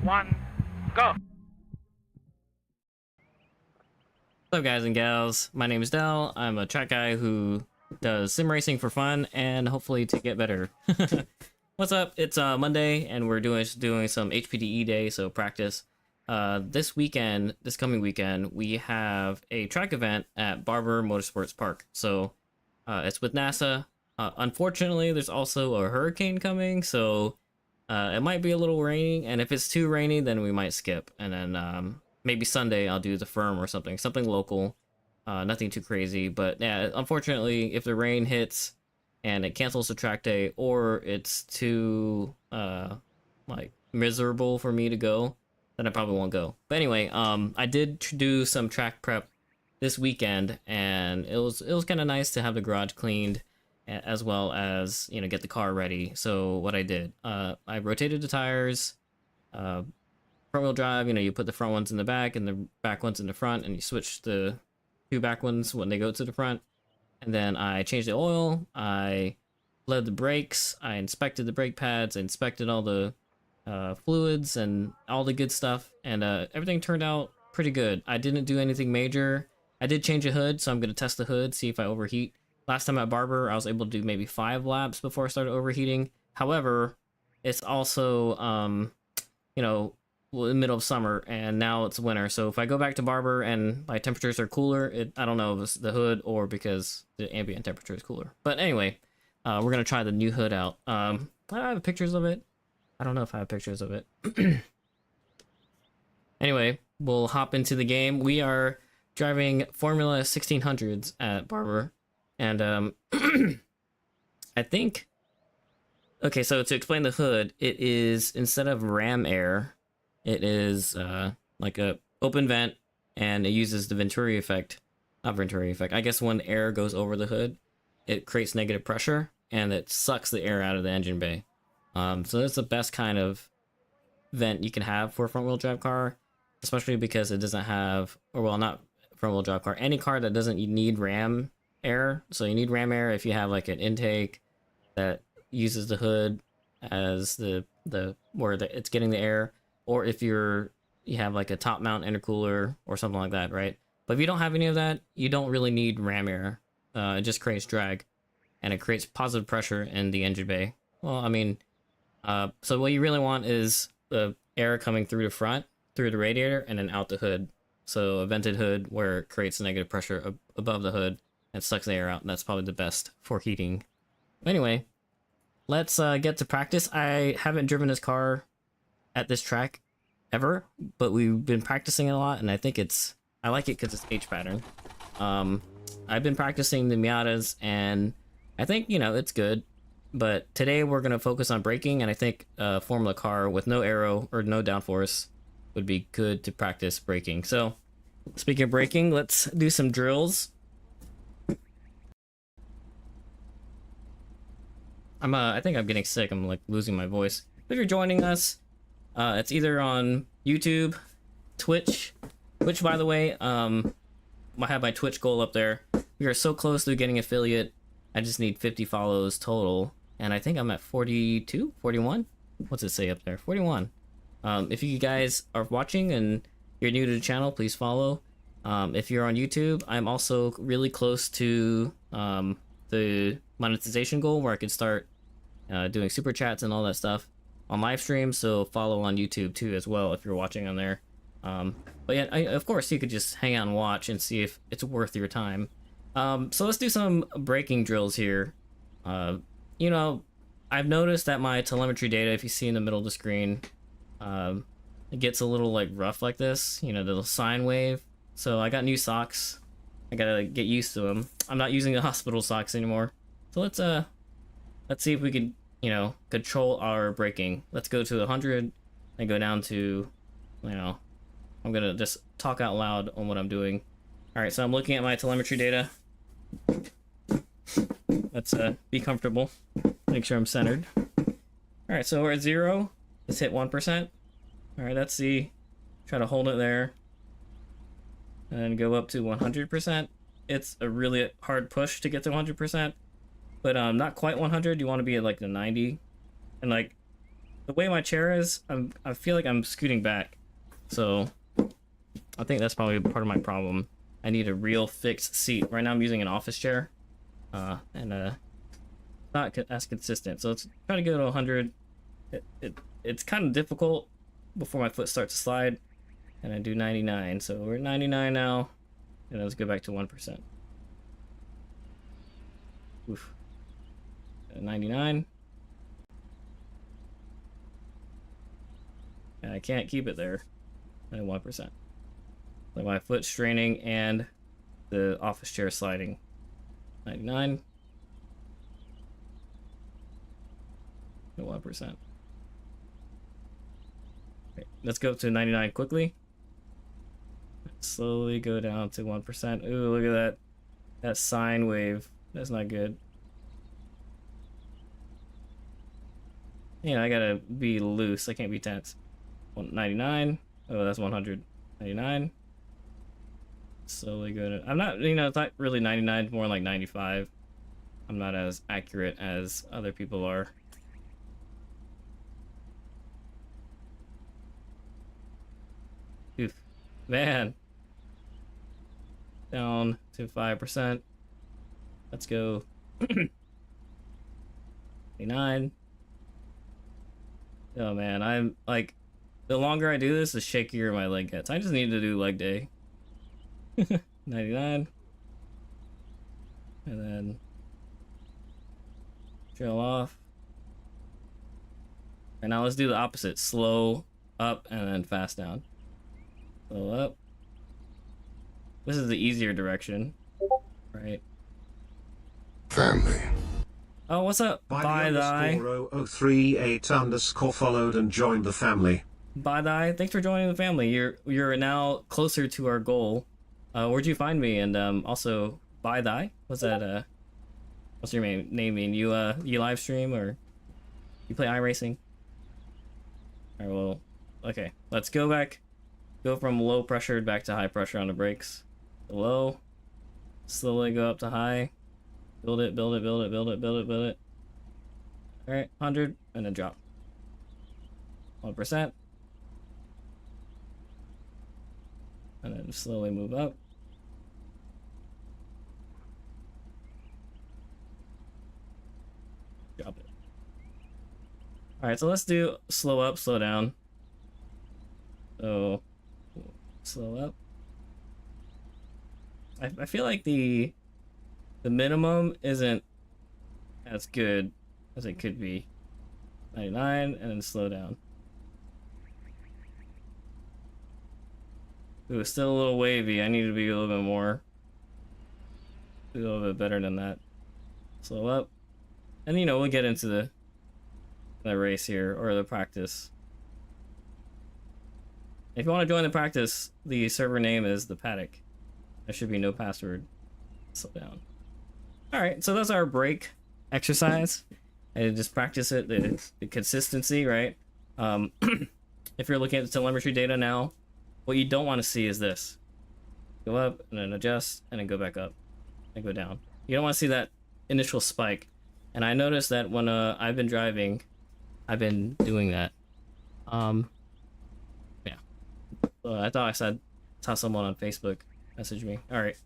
1, go. What's up, guys and gals? My name is Del. I'm a track guy who does sim racing for fun and hopefully to get better. What's up? It's Monday and we're doing some HPDE day, so practice. This coming weekend, we have a track event at Barber Motorsports Park. So it's with NASA. Unfortunately, there's also a hurricane coming, so it might be a little rainy, and if it's too rainy, then we might skip, and then maybe Sunday I'll do the firm or something local, nothing too crazy. But yeah, unfortunately, if the rain hits and it cancels the track day, or it's too like miserable for me to go, then I probably won't go. But anyway, I did do some track prep this weekend, and it was kind of nice to have the garage cleaned, as well as, you know, get the car ready. So what I did, I rotated the tires, front wheel drive, you know, you put the front ones in the back and the back ones in the front, and you switch the two back ones when they go to the front. And then I changed the oil, I bled the brakes, I inspected the brake pads, I inspected all the fluids and all the good stuff, and everything turned out pretty good. I didn't do anything major. I did change a hood, so I'm going to test the hood, see if I overheat. Last time at Barber, I was able to do maybe 5 laps before I started overheating. However, it's also, you know, in the middle of summer, and now it's winter. So if I go back to Barber and my temperatures are cooler, I don't know if it's the hood or because the ambient temperature is cooler. But anyway, we're going to try the new hood out. I have pictures of it. I don't know if I have pictures of it. Anyway, we'll hop into the game. We are driving Formula 1600s at Barber. And I think, okay, so to explain the hood, it is, instead of ram air, it is like a open vent, and it uses the Venturi effect. Not Venturi effect, I guess when air goes over the hood, it creates negative pressure, and it sucks the air out of the engine bay. So that's the best kind of vent you can have for a front wheel drive car, especially because it doesn't have, or well, not front wheel drive car, any car that doesn't need ram air. So you need ram air if you have like an intake that uses the hood as the it's getting the air, or if you have like a top mount intercooler or something like that, right? But if you don't have any of that, you don't really need ram air. It just creates drag, and it creates positive pressure in the engine bay. Well, I mean, so what you really want is the air coming through the front, through the radiator, and then out the hood. So a vented hood where it creates negative pressure above the hood and sucks the air out, and that's probably the best for heating. Anyway, let's get to practice. I haven't driven this car at this track ever, but we've been practicing it a lot, and I think I like it because it's H pattern. I've been practicing the Miatas, and I think, you know, it's good. But today we're going to focus on braking, and I think a Formula car with no aero or no downforce would be good to practice braking. So, speaking of braking, let's do some drills. I think I'm getting sick. I'm like losing my voice. If you're joining us, it's either on YouTube, Twitch, which, by the way, I have my Twitch goal up there. We are so close to getting affiliate. I just need 50 follows total, and I think I'm at 42, 41. What's it say up there? 41. If you guys are watching and you're new to the channel, please follow. If you're on YouTube, I'm also really close to the monetization goal where I could start doing super chats and all that stuff on live streams, so follow on YouTube too as well if you're watching on there. But yeah, of course you could just hang out and watch and see if it's worth your time. So let's do some braking drills here. You know, I've noticed that my telemetry data, if you see in the middle of the screen, it gets a little like rough like this, you know, the little sine wave. So I got new socks. I gotta get used to them. I'm not using the hospital socks anymore. So let's see if we can, you know, control our braking. Let's go to 100 and go down to, you know, I'm gonna just talk out loud on what I'm doing. All right, so I'm looking at my telemetry data. Let's be comfortable. Make sure I'm centered. All right, so we're at 0. Let's hit 1%. All right, let's see. Try to hold it there. And go up to 100%. It's a really hard push to get to 100%, but not quite 100. You want to be at like the 90, and like the way my chair is, I feel like I'm scooting back. So I think that's probably part of my problem. I need a real fixed seat. Right now I'm using an office chair, and not as consistent. So let's try to go to 100. It's kind of difficult before my foot starts to slide, and I do 99. So we're at 99 now, and let's go back to 1%. Oof. 99. And I can't keep it there at 1%. Like my foot straining and the office chair sliding. 99. At 1%. Okay, let's go to 99 quickly. Slowly go down to 1%. Ooh, look at that. That sine wave. That's not good. Yeah, I gotta be loose. I can't be tense. 99. Oh, that's 199. Slowly go to. I'm not, it's not really 99, it's more like 95. I'm not as accurate as other people are. Oof. Man. Down to 5%. Let's go. 89. Oh man, I'm like, the longer I do this, the shakier my leg gets. I just need to do leg day. 99. And then trail off. And now let's do the opposite. Slow up and then fast down. Slow up. This is the easier direction, right? Family. Oh, what's up? Bye thy. 0038 underscore followed and joined the family. Bye thy. Thanks for joining the family. You're now closer to our goal. Where'd you find me? And also bye thy. What's that? What's your name mean? You live stream or you play iRacing? Alright, well, okay. Let's go back. Go from low pressured back to high pressure on the brakes. Low. Slowly go up to high. Build it, build it, build it, build it, build it, build it. Alright, 100, and then drop. 1%. And then slowly move up. Drop it. Alright, so let's do slow up, slow down. So, slow up. I feel like the minimum isn't as good as it could be. 99 and then slow down. Ooh, it's still a little wavy. I need to be a little bit more. Do a little bit better than that. Slow up. And we'll get into the race here, or the practice. If you want to join the practice, the server name is the Paddock. There should be no password. Slow down. Alright, so that's our brake exercise. And just practice it, the consistency, right? If you're looking at the telemetry data now, what you don't want to see is this. Go up, and then adjust, and then go back up, and go down. You don't want to see that initial spike. And I noticed that when I've been driving, I've been doing that. Yeah. So I thought I saw someone on Facebook message me. Alright.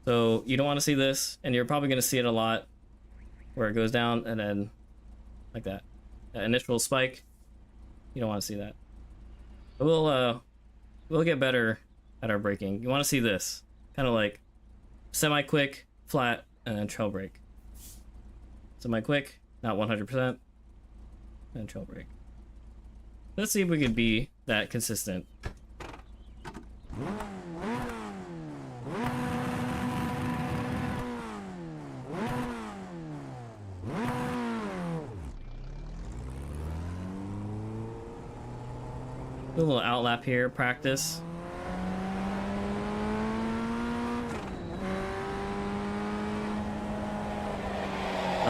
So you don't want to see this, and you're probably going to see it a lot, where it goes down and then like that. That initial spike, you don't want to see that. But we'll get better at our braking. You want to see this, kind of like semi-quick, flat, and then trail brake. Semi-quick, not 100%, and trail brake. Let's see if we can be that consistent. Do a little outlap here, practice.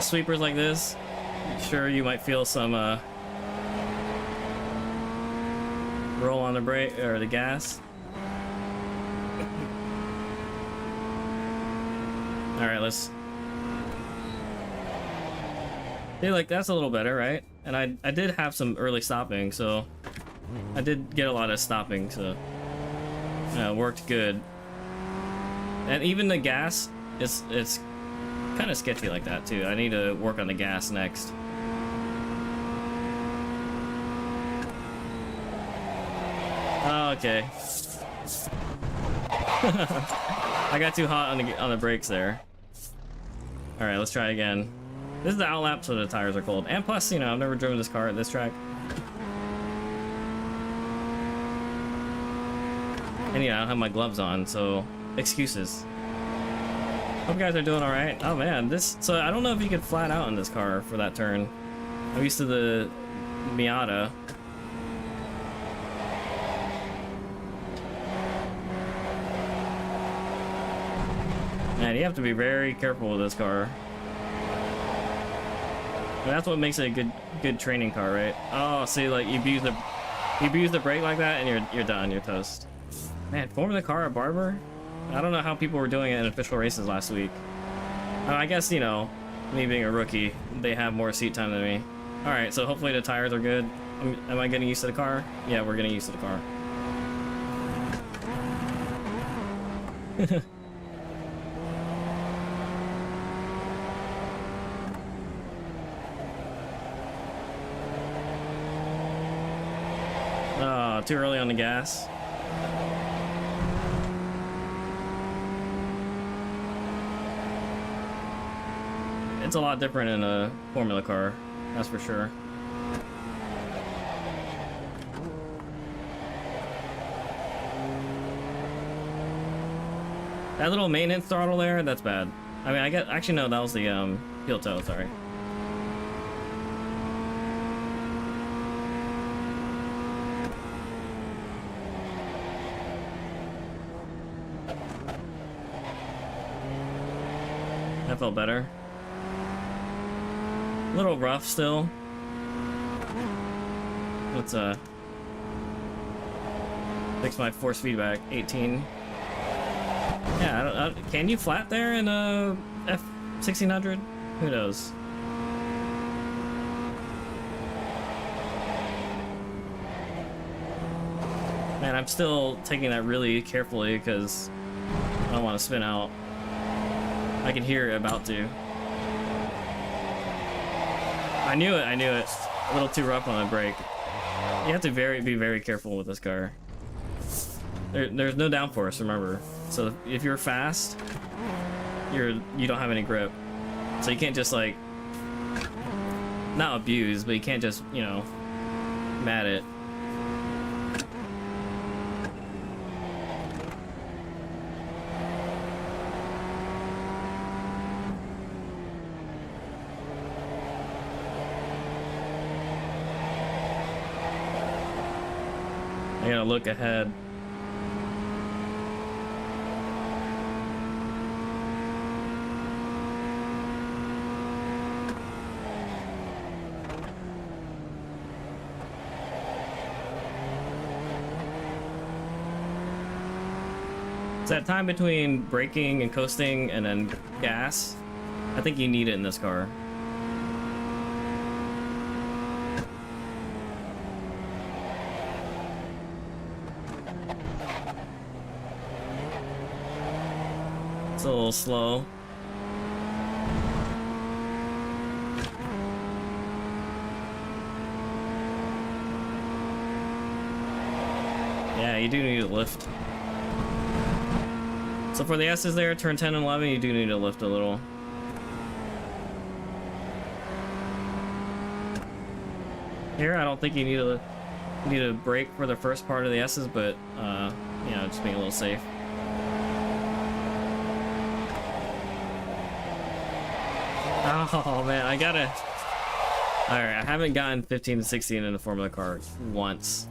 Sweepers like this, sure you might feel some roll on the brake or the gas. All right, let's see, like that's a little better, right? and I did have some early stopping, so I did get a lot of stopping, so it worked good. And even the gas, it's kind of sketchy like that too. I need to work on the gas next. Oh, okay. I got too hot on the brakes there. All right, let's try again. This is the outlap, so the tires are cold. And plus, you know, I've never driven this car at this track. And yeah, I don't have my gloves on, so excuses. Hope you guys are doing all right. Oh man, so I don't know if you could flat out in this car for that turn. I'm used to the Miata. Man, you have to be very careful with this car. And that's what makes it a good training car, right? Oh, see, like you abuse the brake like that, and you're done. You're toast. Man, forming the car at Barber. I don't know how people were doing it in official races last week. I guess, you know, me being a rookie, they have more seat time than me. All right, so hopefully the tires are good. Am I getting used to the car? Yeah, we're getting used to the car. Too early on the gas. It's a lot different in a Formula car, that's for sure. That little maintenance throttle there, that's bad. I mean, actually no, that was the heel toe, sorry. That felt better. A little rough still. Let's fix my force feedback. 18. Yeah, can you flat there in a F1600? Who knows? Man, I'm still taking that really carefully because I don't want to spin out. I can hear it about to. I knew it. A little too rough on the brake. You have to be very careful with this car. There's no downforce, remember. So if you're fast, you don't have any grip. So you can't just like, not abuse, but you can't just, you know, mat it. I gotta look ahead. It's that time between braking and coasting and then gas. I think you need it in this car. It's a little slow. Yeah, you do need to lift. So for the S's there, turn 10 and 11, you do need to lift a little. Here, I don't think you need to brake for the first part of the S's, but you know, just being a little safe. Oh man, I gotta. All right, I haven't gotten 15 to 16 in a Formula car once.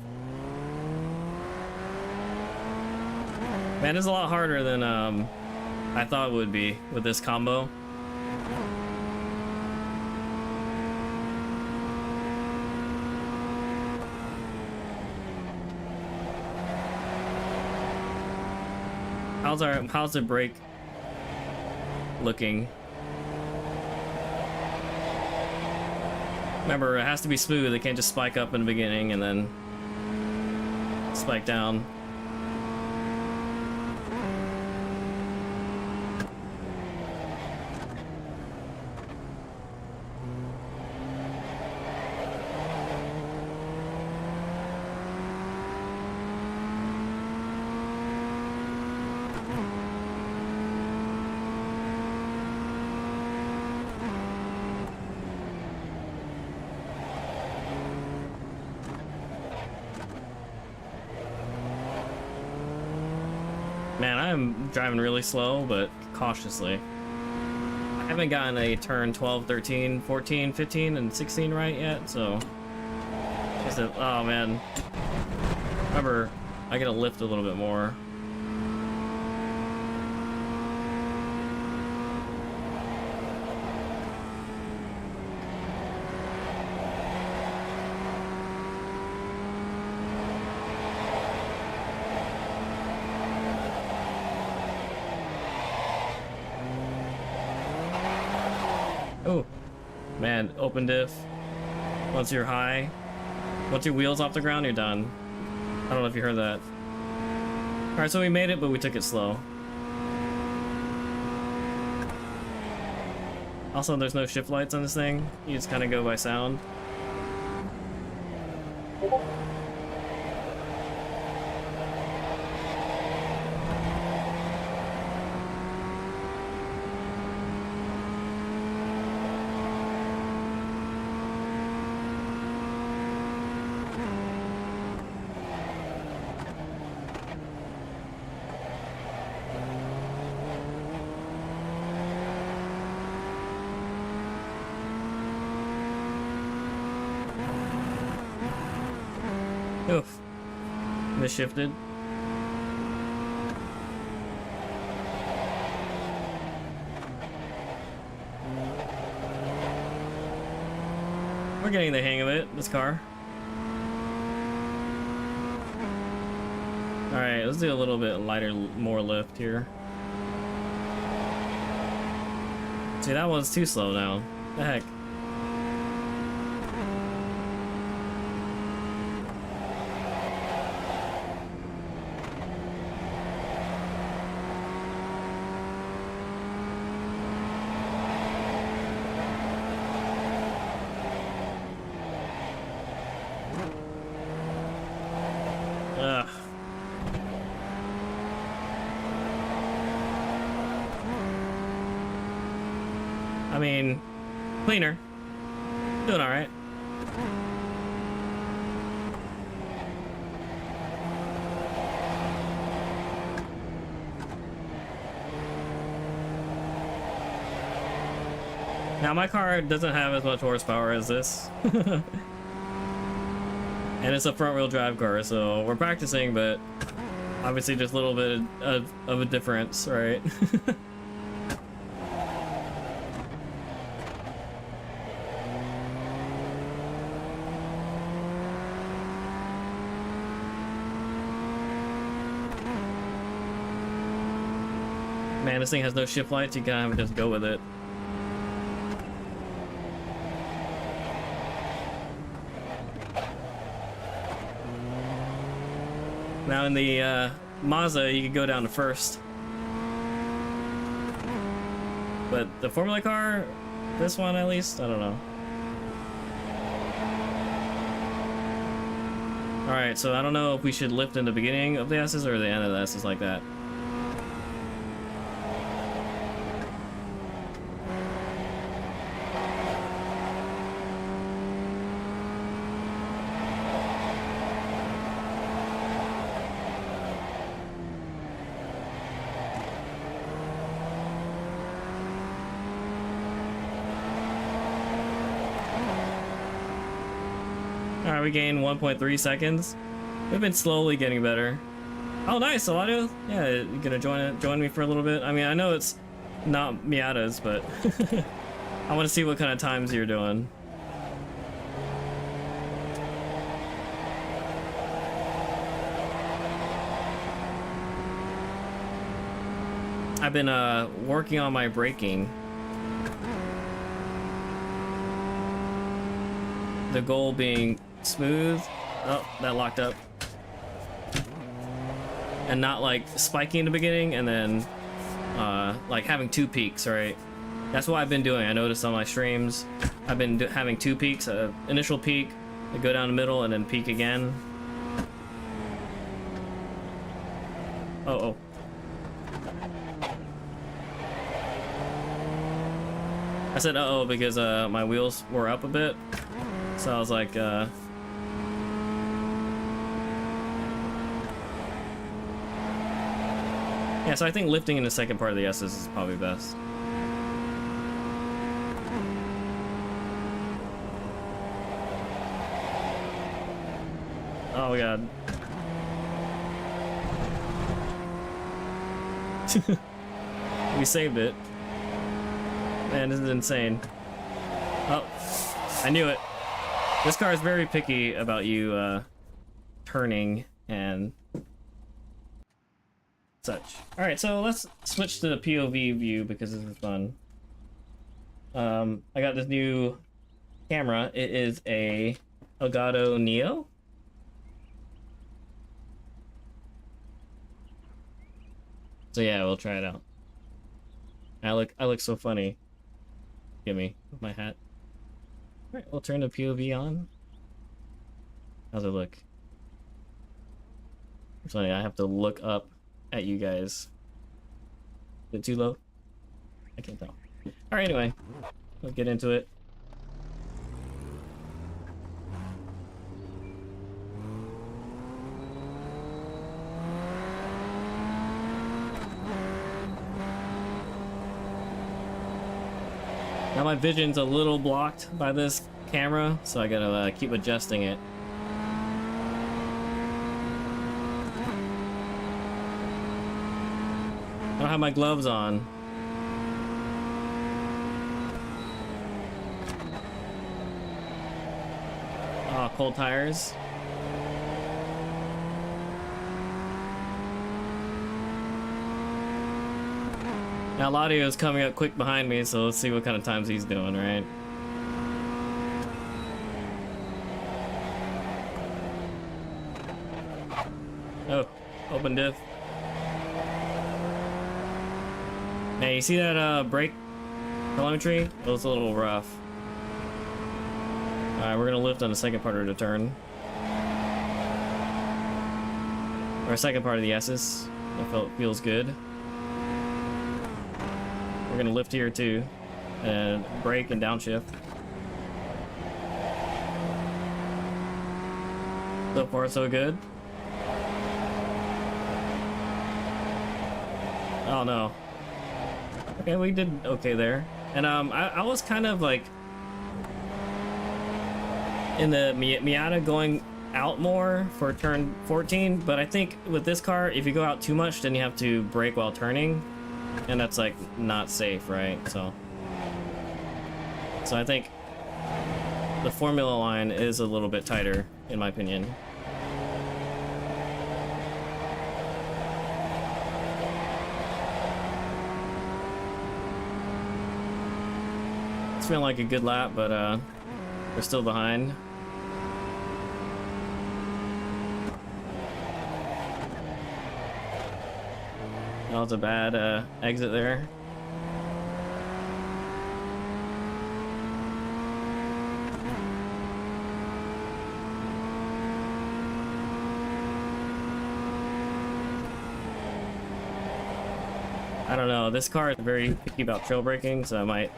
Man, it's a lot harder than I thought it would be with this combo. How's the brake looking? Remember, it has to be smooth. It can't just spike up in the beginning and then spike down. Man, I'm driving really slow, but cautiously. I haven't gotten a turn 12, 13, 14, 15, and 16 right yet, so... oh man. Remember, I gotta lift a little bit more. Oh, man, open diff. Once you're high, once your wheel's off the ground, you're done. I don't know if you heard that. Alright, so we made it, but we took it slow. Also, there's no shift lights on this thing. You just kind of go by sound. Oof. Misshifted. We're getting the hang of it, this car. Alright, let's do a little bit lighter, more lift here. See, that one's too slow now. The heck? Ugh. I mean, cleaner. Doing alright. Now my car doesn't have as much horsepower as this. And it's a front-wheel drive car, so we're practicing, but obviously just a little bit of a difference, right? Man, this thing has no shift lights, you kind of just go with it. Now in the Mazda, you could go down to first. But the Formula car, this one at least, I don't know. Alright, so I don't know if we should lift in the beginning of the S's or the end of the S's like that. Alright, we gained 1.3 seconds. We've been slowly getting better. Oh, nice, Eladio. Yeah, you gonna join me for a little bit? I mean, I know it's not Miata's, but I want to see what kind of times you're doing. I've been working on my braking. the goal being smooth. Oh, that locked up. And not like spiking in the beginning and then like having two peaks, right? That's what I've been doing. I noticed on my streams, I've been having two peaks, initial peak, go down the middle, and then peak again. Oh. I said uh-oh because my wheels were up a bit. So I was like, yeah, so I think lifting in the second part of the S's is probably best. Oh god. We saved it. Man, this is insane. Oh, I knew it. This car is very picky about you turning and such. Alright, so let's switch to the POV view because this is fun. I got this new camera. It is a Elgato Neo. So yeah, we'll try it out. I look so funny. Get me with my hat. Alright, we'll turn the POV on. How's it look? It's funny, I have to look up at you guys. Is it too low? I can't tell. Alright, anyway. Let's get into it. Now my vision's a little blocked by this camera, so I gotta keep adjusting it. I don't have my gloves on. Oh, cold tires. Now Laudio's coming up quick behind me, so let's see what kind of times he's doing, right? Oh, open diff. Hey, you see that brake telemetry? It was a little rough. Alright, we're gonna lift on the second part of the turn. Or second part of the S's. It feels good. We're gonna lift here too, and brake and downshift. So far, so good. Oh no. Okay, we did okay there. And I was kind of like in the Miata going out more for turn 14, but I think with this car, if you go out too much, then you have to brake while turning. And that's like not safe, right? So I think the formula line is a little bit tighter, in my opinion. It's feeling like a good lap, but we're still behind. That was a bad exit there. I don't know, this car is very picky about trail braking, so I might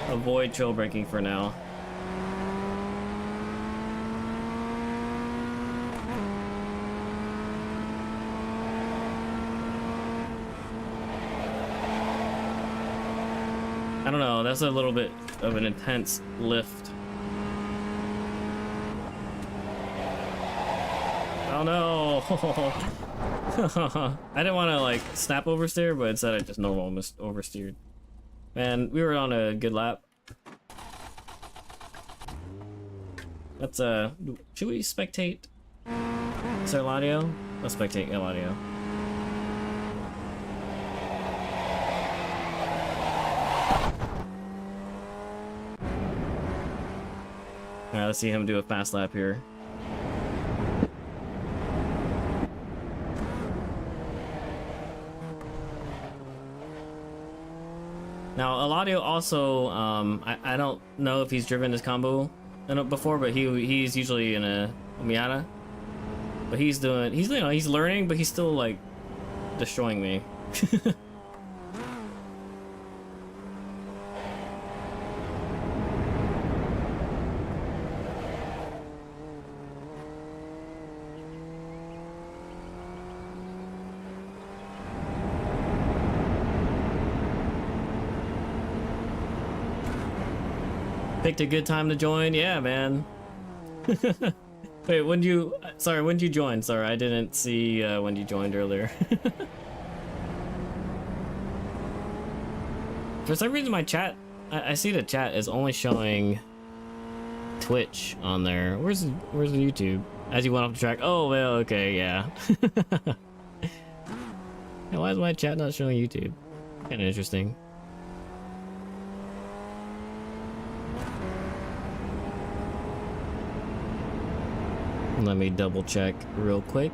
avoid trail braking for now. I don't know, that's a little bit of an intense lift. Oh no! I didn't want to like snap oversteer, but instead I just normal oversteered. Man, we were on a good lap. Let's should we spectate Sir Ladio? Let's spectate Ladio. All right, let's see him do a fast lap here. Now, Eladio also, I don't know if he's driven this combo before, but he's usually in a Miata. But he's learning, but he's still like destroying me. Picked a good time to join. Yeah, man. Wait, when you join? Sorry, I didn't see when you joined earlier. For some reason my chat, I see the chat is only showing Twitch on there. Where's the YouTube? As you went off the track. Oh, well, okay, yeah. Yeah, why is my chat not showing YouTube? Kind of interesting. Let me double check real quick.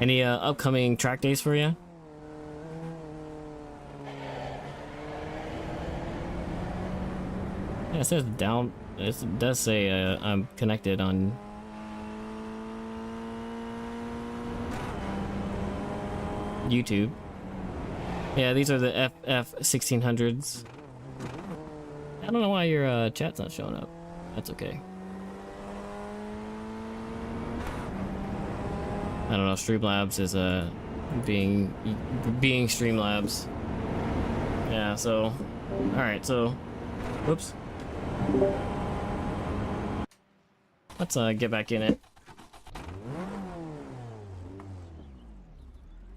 Any upcoming track days for you? Yeah, it says down. It does say I'm connected on. YouTube. Yeah, these are the FF 1600s. I don't know why your chat's not showing up. That's okay. I don't know. Streamlabs is being Streamlabs. Yeah. So, all right. So, whoops. Let's get back in it.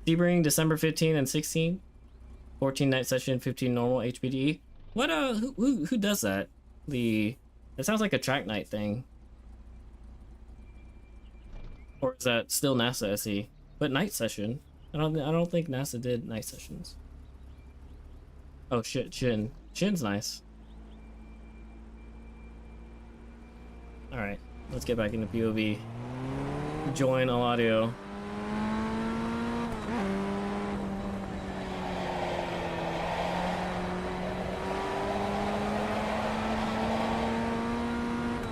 Sebring December 15 and 16. 14 night session, 15 normal HPDE. What who does that? It sounds like a track night thing. Or is that still NASA SE? But night session. I don't think NASA did night sessions. Oh shit, Shin. Shin's nice. Alright, let's get back into POV. Join all audio.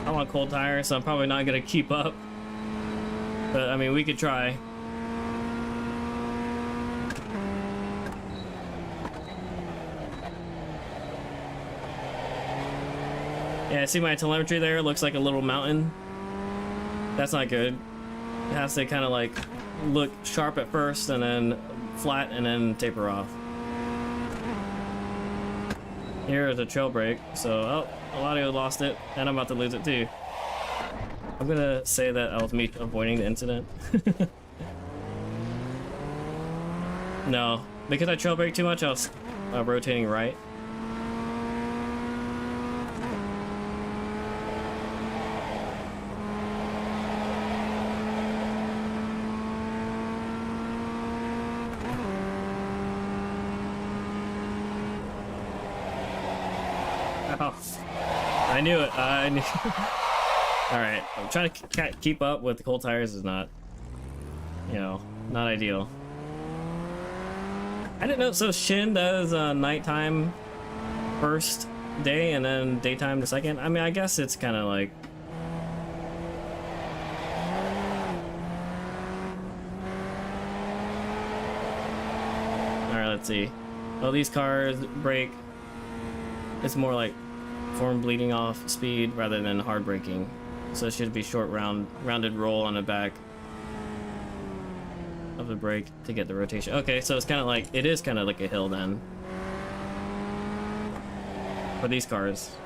I'm on cold tires, so I'm probably not gonna keep up. But I mean, we could try. Yeah, see my telemetry there? It looks like a little mountain. That's not good. It has to kind of like look sharp at first and then flat and then taper off. Here is a trail break, so Eladio lost it, and I'm about to lose it too. I'm gonna say that I was me avoiding the incident. No, because I trail brake too much, I was rotating right. Oh, I knew it. I knew. All right, I'm trying to keep up with the cold tires is not, not ideal. I didn't know. So Shin does nighttime first day and then daytime the second. I mean, I guess it's kind of like let's see. Well, these cars brake. It's more like form bleeding off speed rather than hard braking. So it should be short rounded roll on the back of the brake to get the rotation. Okay, so it's kind of like, it is kind of like a hill then for these cars.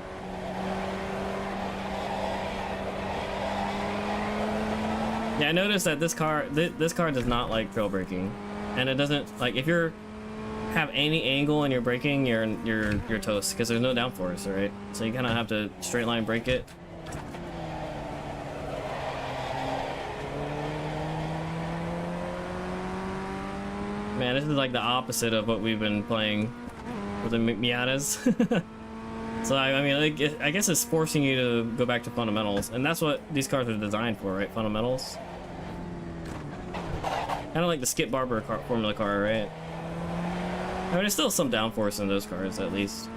Yeah, I noticed that this car does not like trail braking, and it doesn't like, if you're have any angle in your braking, you're toast because there's no downforce, right? So you kind of have to straight line brake it. Man, this is like the opposite of what we've been playing with the Miatas. So I mean, like, I guess it's forcing you to go back to fundamentals, and that's what these cars are designed for, right? Fundamentals. Kind of like the Skip Barber Formula car, right? I mean, there's still some downforce in those cars, at least.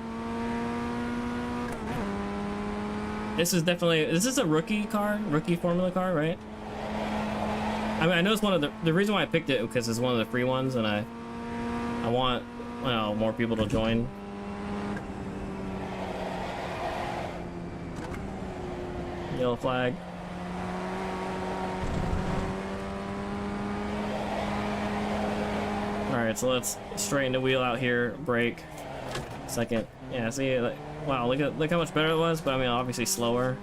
This is definitely, this is a rookie Formula car, right? I mean, I know it's one of the reason why I picked it because it's one of the free ones, and I want, you know, more people to join. Yellow flag. Alright, so let's straighten the wheel out here, brake. Second. Yeah, see, like, wow, look how much better it was, but I mean, obviously slower.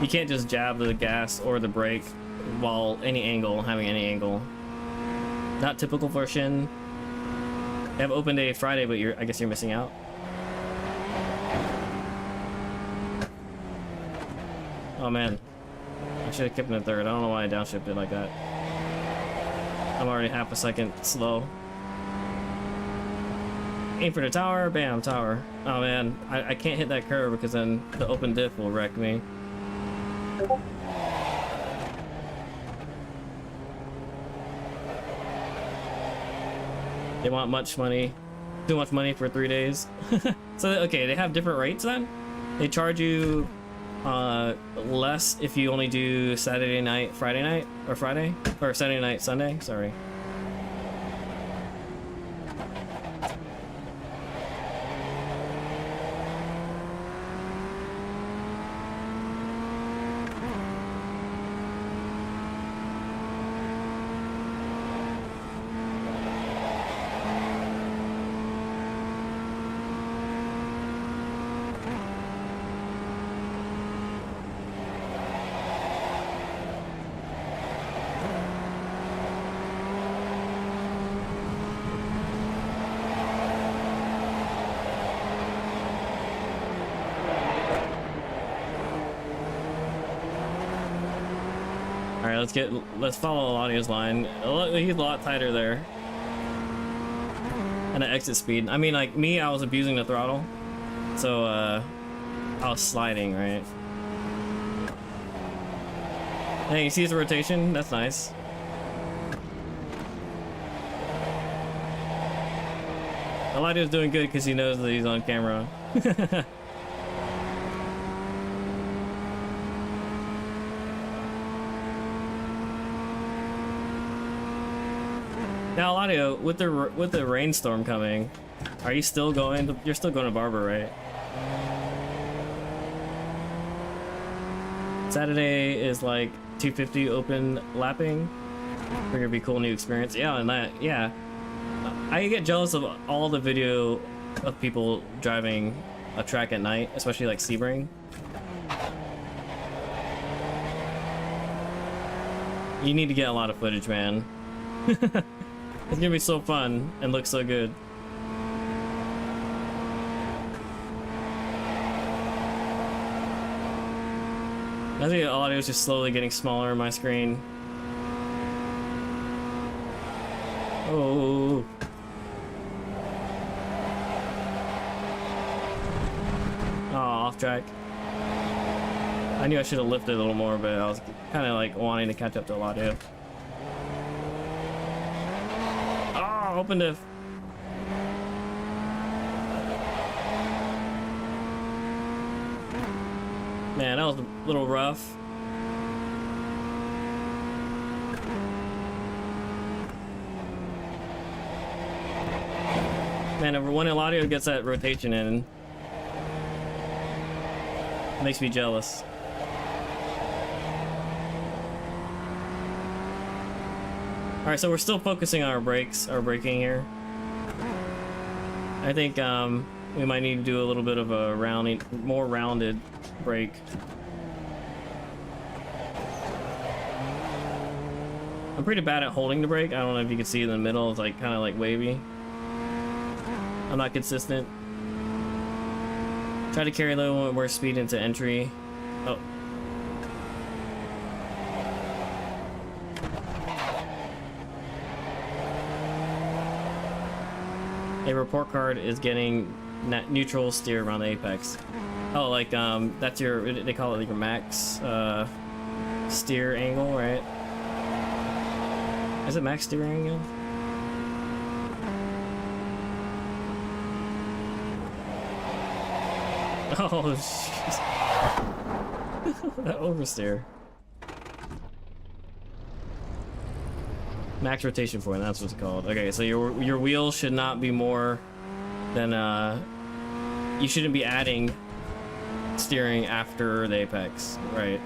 You can't just jab the gas or the brake while having any angle. Not typical for Shin. They have open day Friday, but I guess you're missing out. Oh man, I should have kept in third. I don't know why I downshifted like that. I'm already half a second slow. Aim for the tower, bam, tower. Oh man, I can't hit that curve because then the open diff will wreck me. They want much money. Too much money for 3 days. So, okay, they have different rates then? They charge you less if you only do Saturday night, Friday night, or Saturday night, Sunday, sorry. Alright, let's follow Eladio's line. He's a lot tighter there. And at exit speed. I mean, like me, I was abusing the throttle. So, I was sliding, right? Hey, you see his rotation? That's nice. Eladio's doing good because he knows that he's on camera. Now, Eladio, with the rainstorm coming, are you still going to, you're still going to Barber, right? Saturday is like 250 open lapping. Figure it'd be a cool new experience. Yeah, and that, yeah. I get jealous of all the video of people driving a track at night, especially like Sebring. You need to get a lot of footage, man. It's gonna be so fun and look so good. I think audio is just slowly getting smaller on my screen. Oh. Oh, off track. I knew I should have lifted a little more, but I was kind of like wanting to catch up to audio. Open diff. Man, that was a little rough. And when Eladio gets that rotation in, it makes me jealous. Alright, so we're still focusing on our brakes, our braking here. I think we might need to do a little bit of a more rounded brake. I'm pretty bad at holding the brake. I don't know if you can see in the middle, it's like kind of like wavy. I'm not consistent. Try to carry a little more speed into entry. Oh. A report card is getting neutral steer around the apex. Oh, like that's your, they call it like your max steer angle, right? Is it max steer angle? Oh, jeez. That oversteer. Max rotation point, that's what it's called. Okay, so your wheel should not be more than you shouldn't be adding steering after the apex, right?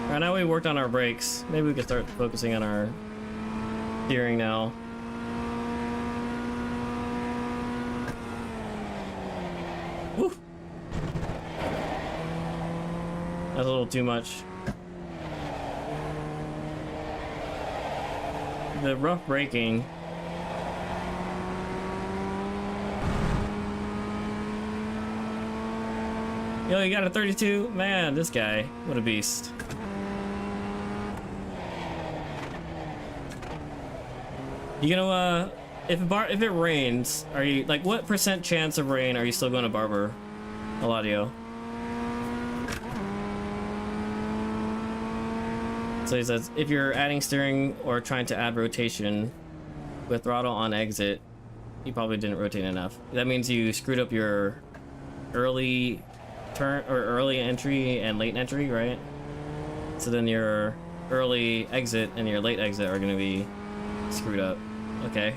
Alright, now we worked on our brakes. Maybe we could start focusing on our steering now. Woo! That's a little too much. The rough braking. Yo, you got a 32? Man, this guy, what a beast. You know, if it rains, are you like what % chance of rain are you still going to Barber, Eladio? So he says if you're adding steering or trying to add rotation with throttle on exit, you probably didn't rotate enough. That means you screwed up your early turn or early entry and late entry, right? So then your early exit and your late exit are going to be screwed up. Okay.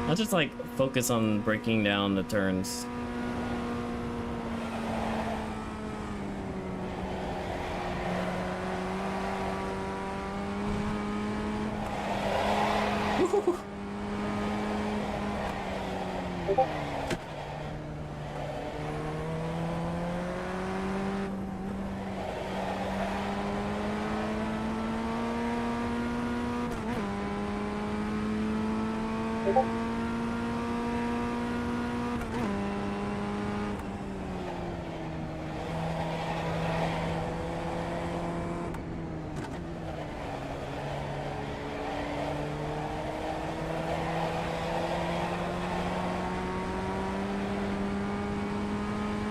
I'll just like focus on breaking down the turns.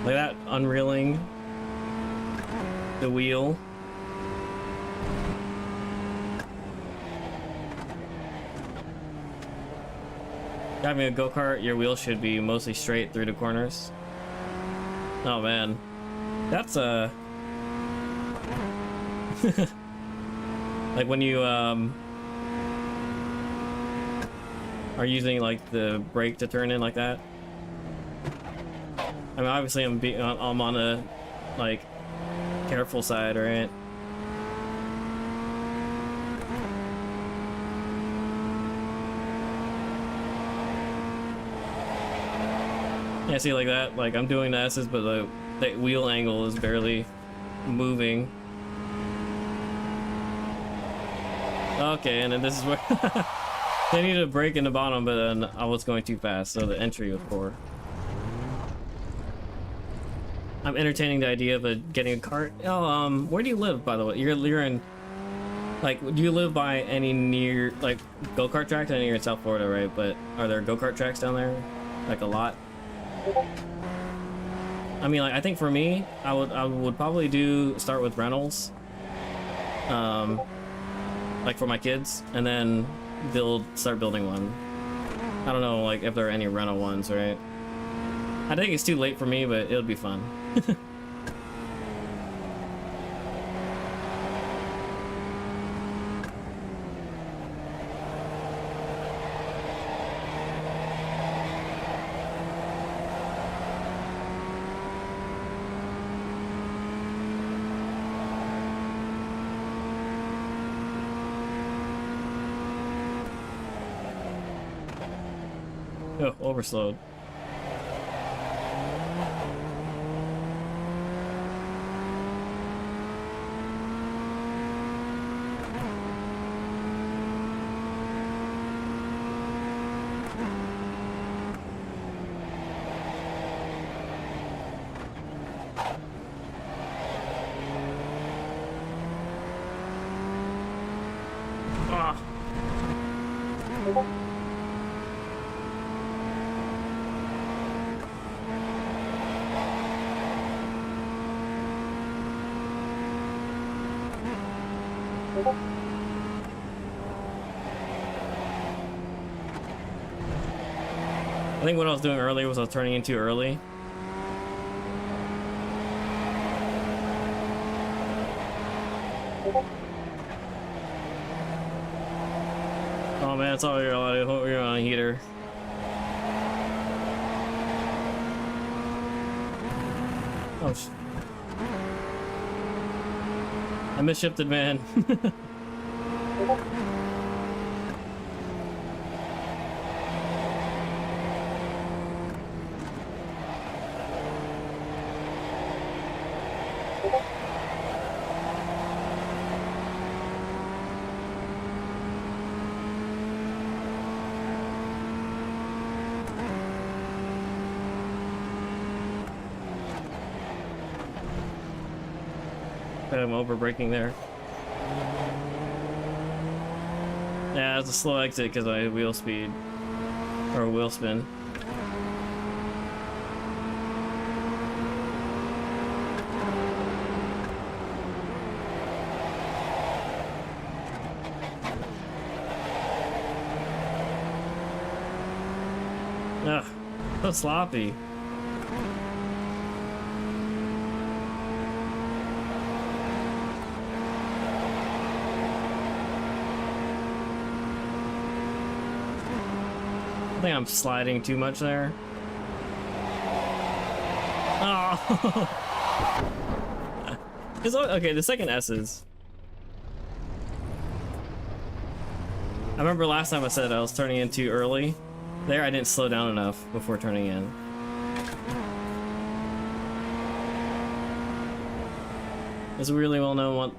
Like that, unreeling the wheel. Driving a go-kart, your wheel should be mostly straight through the corners. Oh man, that's like when you are using like the brake to turn in like that. I mean, obviously I'm on the like careful side, right? Yeah, see like that, like I'm doing the S's, but the wheel angle is barely moving. Okay, and then this is where they needed a brake in the bottom, but then I was going too fast, so the entry was poor. I'm entertaining the idea of getting a cart. Oh, where do you live, by the way? You're in, like, do you live by any near, like, go-kart tracks? I know you're in South Florida, right? But are there go-kart tracks down there? Like, a lot? I mean, like, I think for me, I would probably start with rentals. Like, for my kids. And then start building one. I don't know, like, if there are any rental ones, right? I think it's too late for me, but it'll be fun. Oh, overslowed. Ah. I think what I was doing earlier was I was turning in too early. Oh man, it's all you're on a heater. Oh sh. I misshifted, man. I'm over braking there. Yeah, it's a slow exit because I wheel speed or wheel spin. Ugh, so sloppy. I think I'm sliding too much there. Oh. Okay, the second S's. I remember last time I said I was turning in too early. There, I didn't slow down enough before turning in. There's a really well-known one.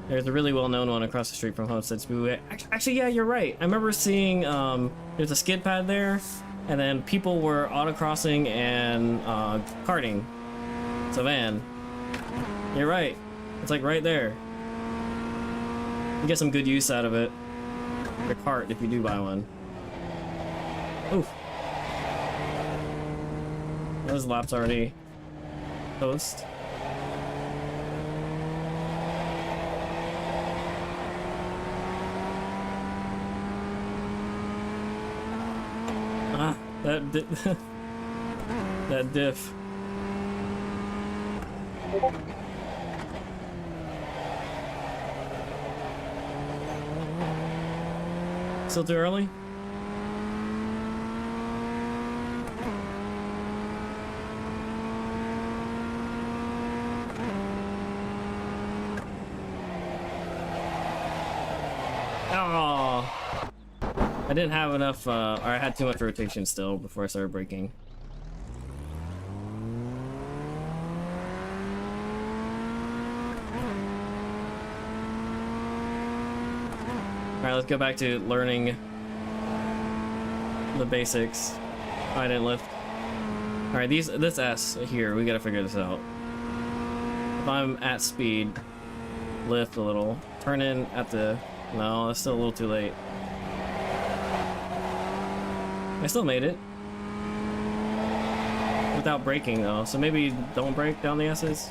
There's a really well-known one across the street from Homestead Speedway. Actually, yeah, you're right. I remember seeing there's a skid pad there, and then people were autocrossing and karting. It's a van. You're right. It's like right there. You get some good use out of it. The cart, if you do buy one. Oof. Those laps already post. That diff. Still too early? Oh. I didn't have enough, or I had too much rotation still before I started braking. Alright, let's go back to learning the basics. Oh, I didn't lift. Alright, this S here, we gotta figure this out. If I'm at speed, lift a little. Turn in at the... No, that's still a little too late. I still made it. Without braking though, so maybe don't brake down the S's.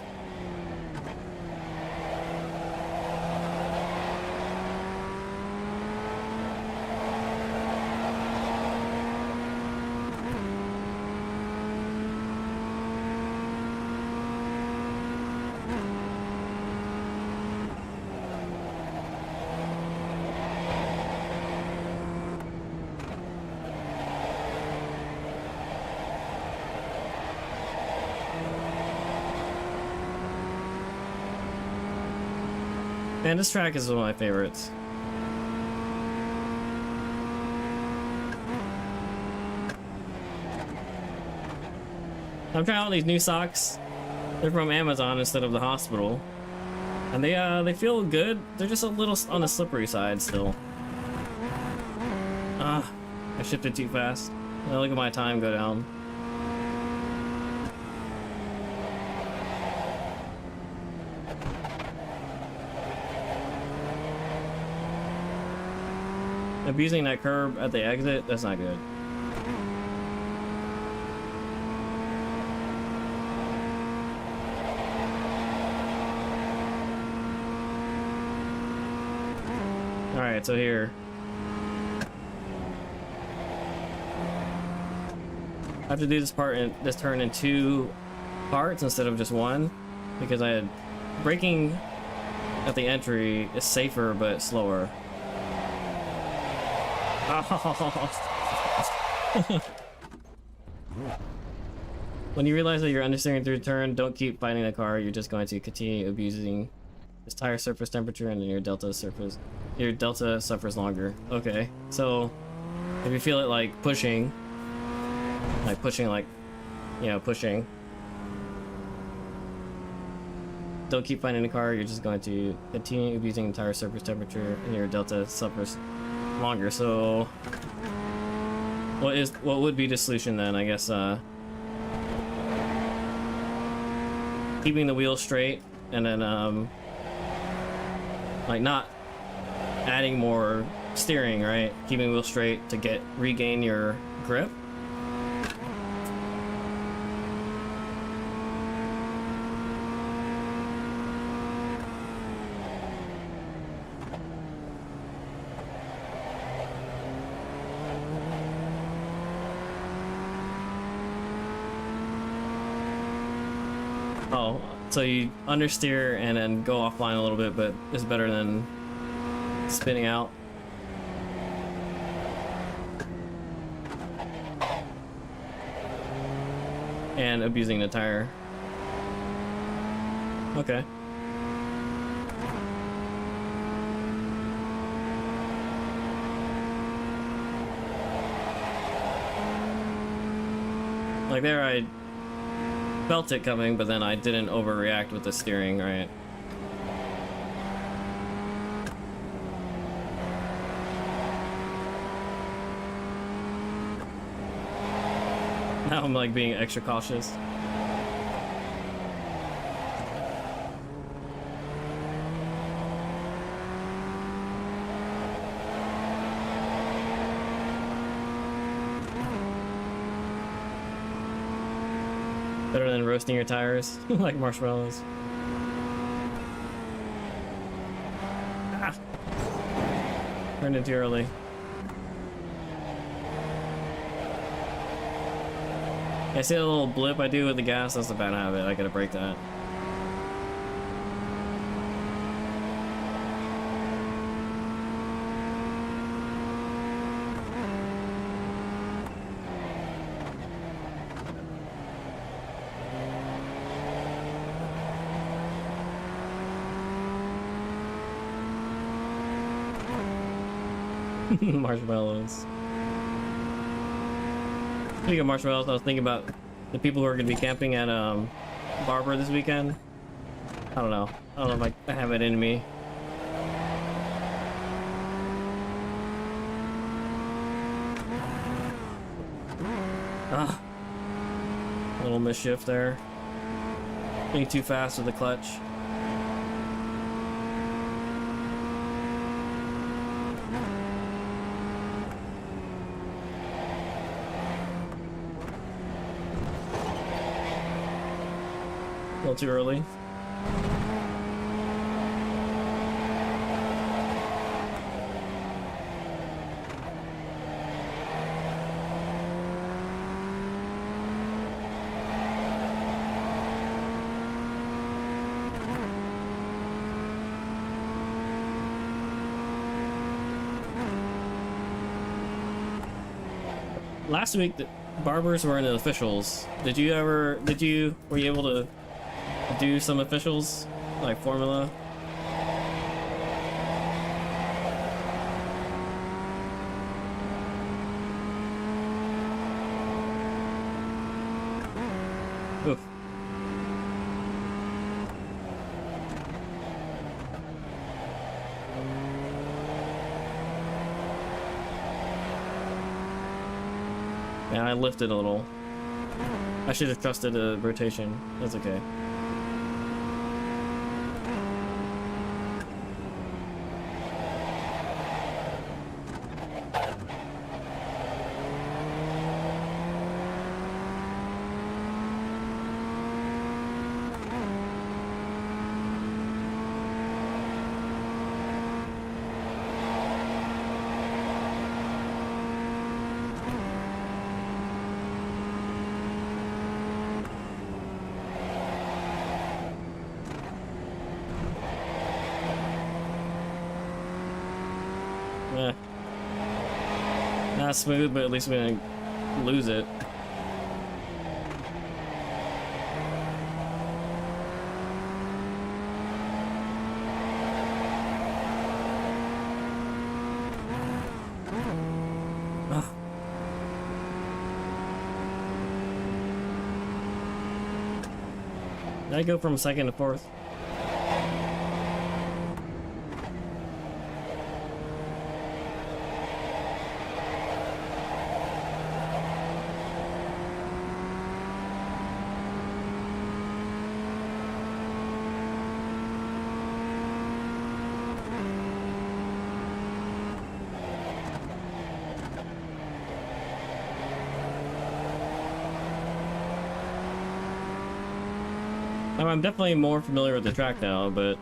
Man, this track is one of my favorites. I'm trying out these new socks. They're from Amazon instead of the hospital. And they feel good. They're just a little on the slippery side still. I shifted too fast. Now look at my time go down. Abusing that curb at the exit, that's not good. Alright, so here. I have to do this turn in 2 parts instead of just 1, because I had braking at the entry is safer but slower. When you realize that you're understeering through a turn, don't keep fighting the car. You're just going to continue abusing this tire surface temperature, and then your delta suffers longer. Okay, so if you feel it like pushing, pushing. Don't keep finding the car. You're just going to continue abusing tire surface temperature, and your delta suffers longer. So what would be the solution then? I guess keeping the wheel straight, and then like not adding more steering, right? Keeping the wheel straight to regain your grip. Oh, so you understeer and then go offline a little bit, but it's better than spinning out. And abusing the tire. Okay. Like there, I felt it coming, but then I didn't overreact with the steering, right? Now I'm like being extra cautious. Better than roasting your tires like marshmallows. Ah. Turned in too early. I see a little blip I do with the gas. That's a bad habit. I gotta break that. Marshmallows. Speaking of marshmallows, I was thinking about the people who are going to be camping at Barber this weekend. I don't know if I have it in me. A little misshift there. Being too fast with the clutch. A little too early. Last week, the Barbers were in the officials. Were you able to do some officials, like Formula? Man, I lifted a little. I should have trusted the rotation. That's okay. Eh. Not smooth, but at least we didn't lose it. Ugh. Did I go from second to fourth? I'm definitely more familiar with the track now, but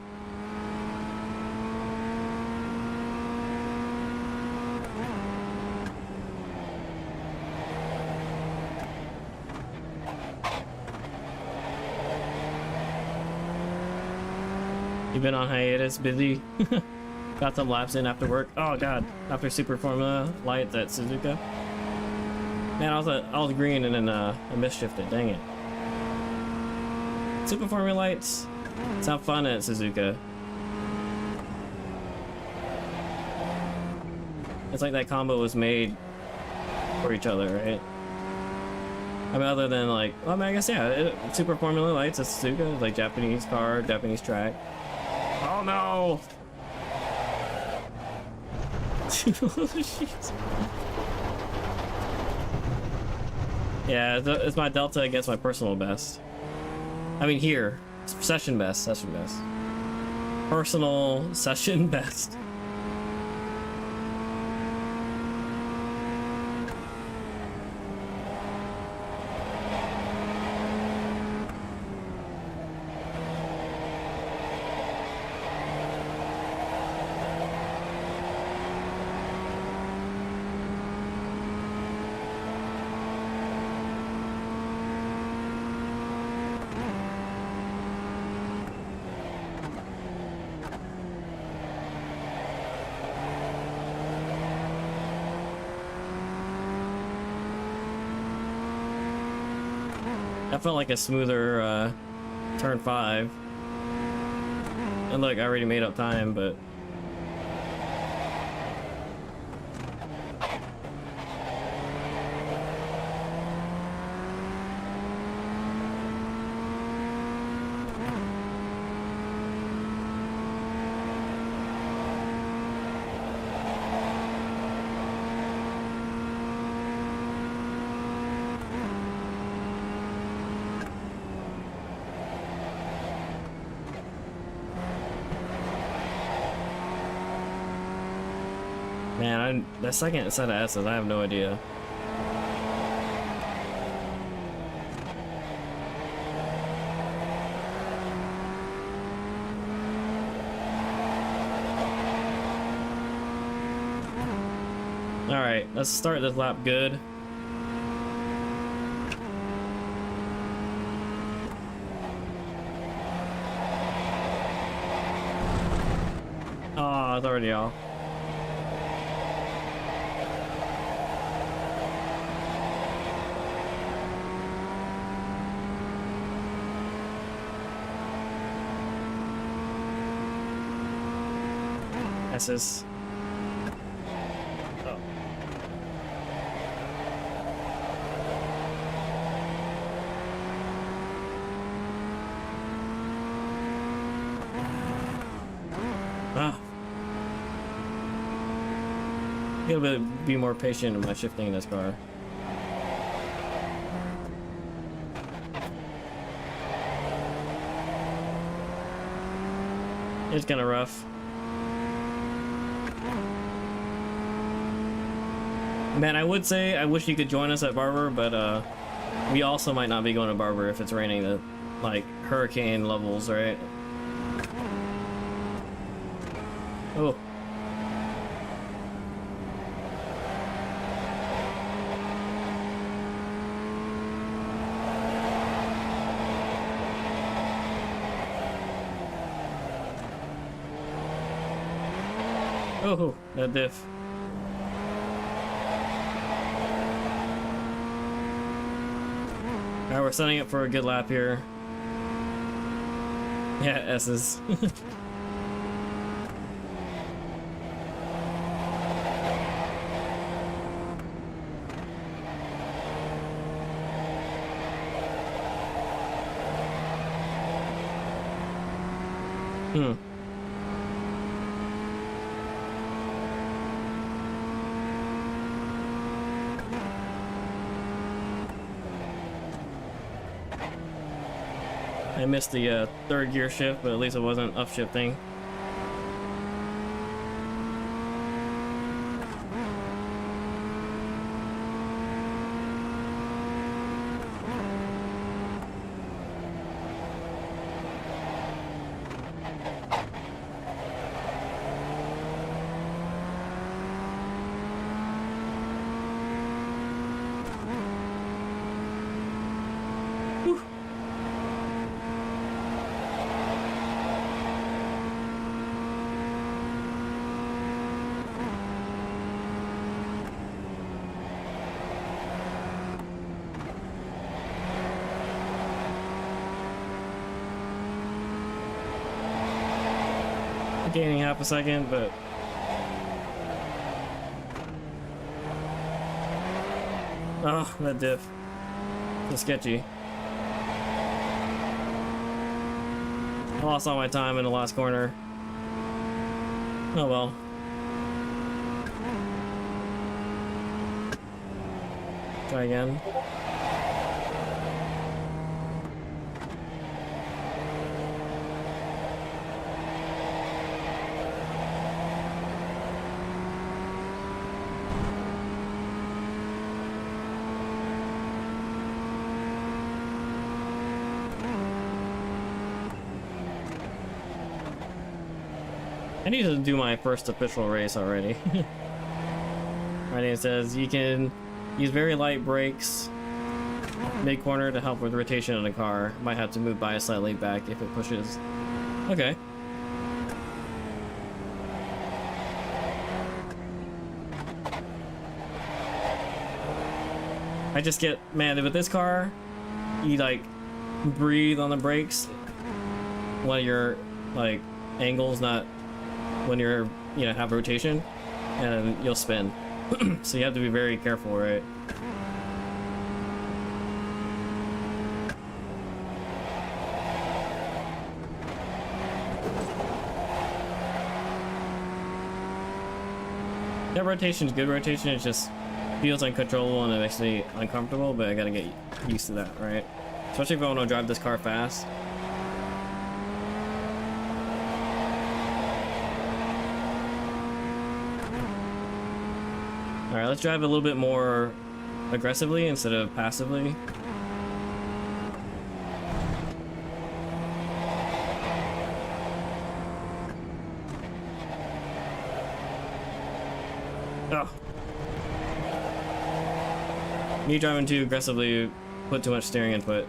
you've been on hiatus, busy. Got some laps in after work. Oh god, after Super Formula Lights at Suzuka. Man, I was green and then I misshifted. Dang it. Super Formula Lights sound fun at Suzuka. It's like that combo was made for each other, right? I mean, other than like, well, I mean, I guess yeah, Super Formula Lights at Suzuka, like Japanese car, Japanese track. Oh no! Yeah, it's my delta against my personal best. I mean here, session best. Personal session best. That felt like a smoother turn 5. And look, I already made up time, but man, that second set of S's, I have no idea. Alright, let's start this lap good. Oh, it's already off. S's. Oh. Ah. Gotta be more patient in my shifting in this car. It's kind of rough. Man, I would say I wish you could join us at Barber, but we also might not be going to Barber if it's raining at like hurricane levels, right? Oh. Oh, that diff. Alright, we're setting up for a good lap here. Yeah, S's. I missed the third gear shift, but at least it wasn't upshifting. Gaining half a second, but oh, that diff. It's sketchy. I lost all my time in the last corner. Oh well. Try again. I need to do my first official race already. Right, it says you can use very light brakes mid-corner to help with rotation of the car. Might have to move by slightly back if it pushes. Okay. I just get, man, with this car, you like breathe on the brakes while your like angle's not, when you're, you know, have rotation, and you'll spin. So you have to be very careful, right? That rotation is good rotation, it just feels uncontrollable and it makes me uncomfortable, but I gotta get used to that, right? Especially if I want to drive this car fast. Alright, let's drive a little bit more aggressively instead of passively. Oh. Me driving too aggressively put too much steering input.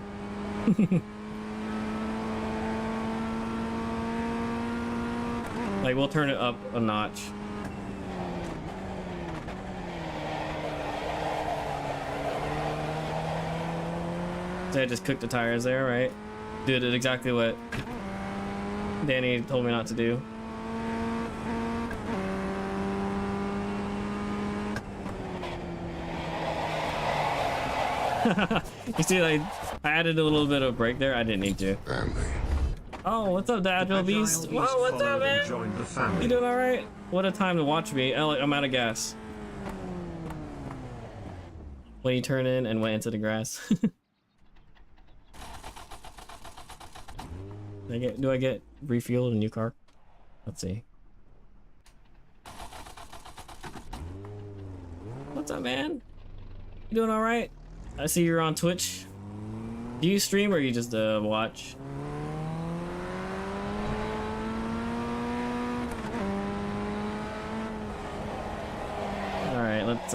Like, we'll turn it up a notch. So I just cooked the tires there, right? Did it exactly what Danny told me not to do. You see, like, I added a little bit of brake there. I didn't need to. Family. Oh, what's up, the Agile Beast? Whoa, what's up, man? You doing all right? What a time to watch me. Oh, I'm out of gas. when you turn in and went into the grass. Do I get refueled a new car? Let's see. What's up, man? You doing all right? I see you're on Twitch. Do you stream or you just watch? All right, let's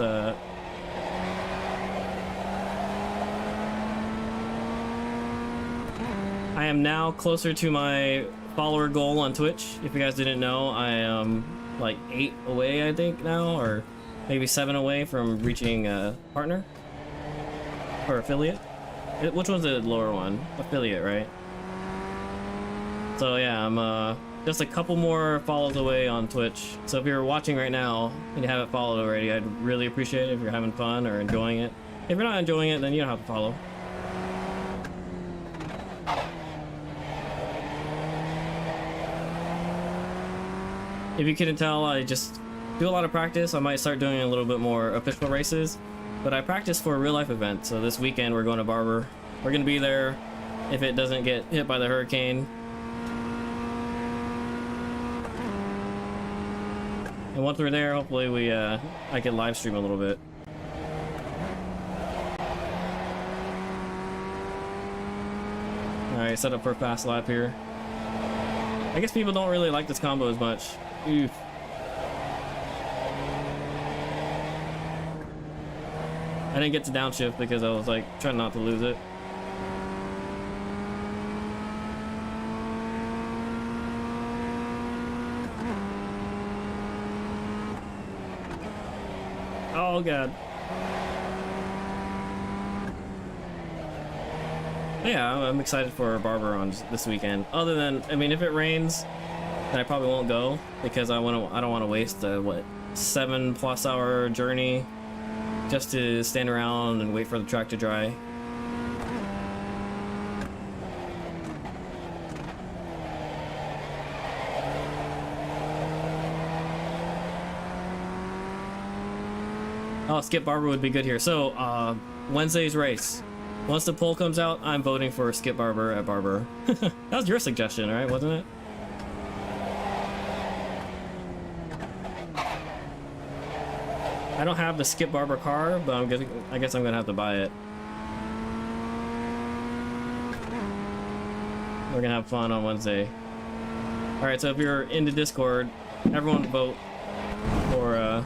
I am now closer to my follower goal on Twitch. If you guys didn't know, I am like 8 away, I think now, or maybe 7 away from reaching a partner or affiliate. Which one's the lower one? Affiliate, right? So yeah, I'm just a couple more follows away on Twitch. So if you're watching right now and you haven't followed already, I'd really appreciate it if you're having fun or enjoying it. If you're not enjoying it, then you don't have to follow. If you couldn't tell, I just do a lot of practice. I might start doing a little bit more official races, but I practice for a real life event. So this weekend we're going to Barber. We're going to be there if it doesn't get hit by the hurricane. And once we're there, hopefully I can live stream a little bit. All right, set up for a fast lap here. I guess people don't really like this combo as much. Oof. I didn't get to downshift because I was like trying not to lose it. Oh god. Yeah, I'm excited for Barber on this weekend. Other than, I mean, if it rains, then I probably won't go because I don't want to waste a what 7+ hour journey just to stand around and wait for the track to dry. Oh, Skip Barber would be good here. So, Wednesday's race. Once the poll comes out, I'm voting for Skip Barber at Barber. That was your suggestion, right? Wasn't it? I don't have the Skip Barber car, but I guess I'm gonna have to buy it. We're gonna have fun on Wednesday. All right, so if you're in the Discord, everyone vote for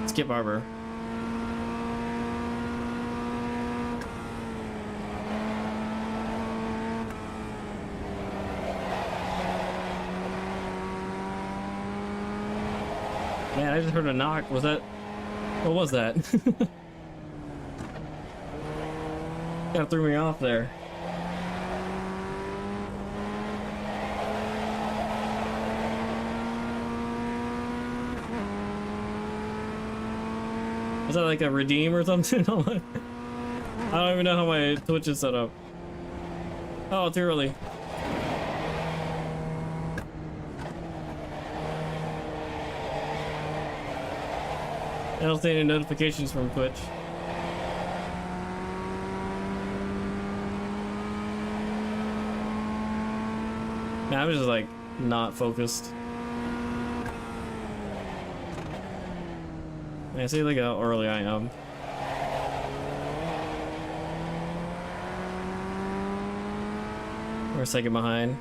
Skip Barber. Man, I just heard a knock. Was that? What was that? Kind of threw me off there. Was that like a redeem or something? I don't even know how my Twitch is set up. Oh, too early. I don't see any notifications from Twitch. Nah, I'm just like not focused. I see like how early I am. We're a second behind.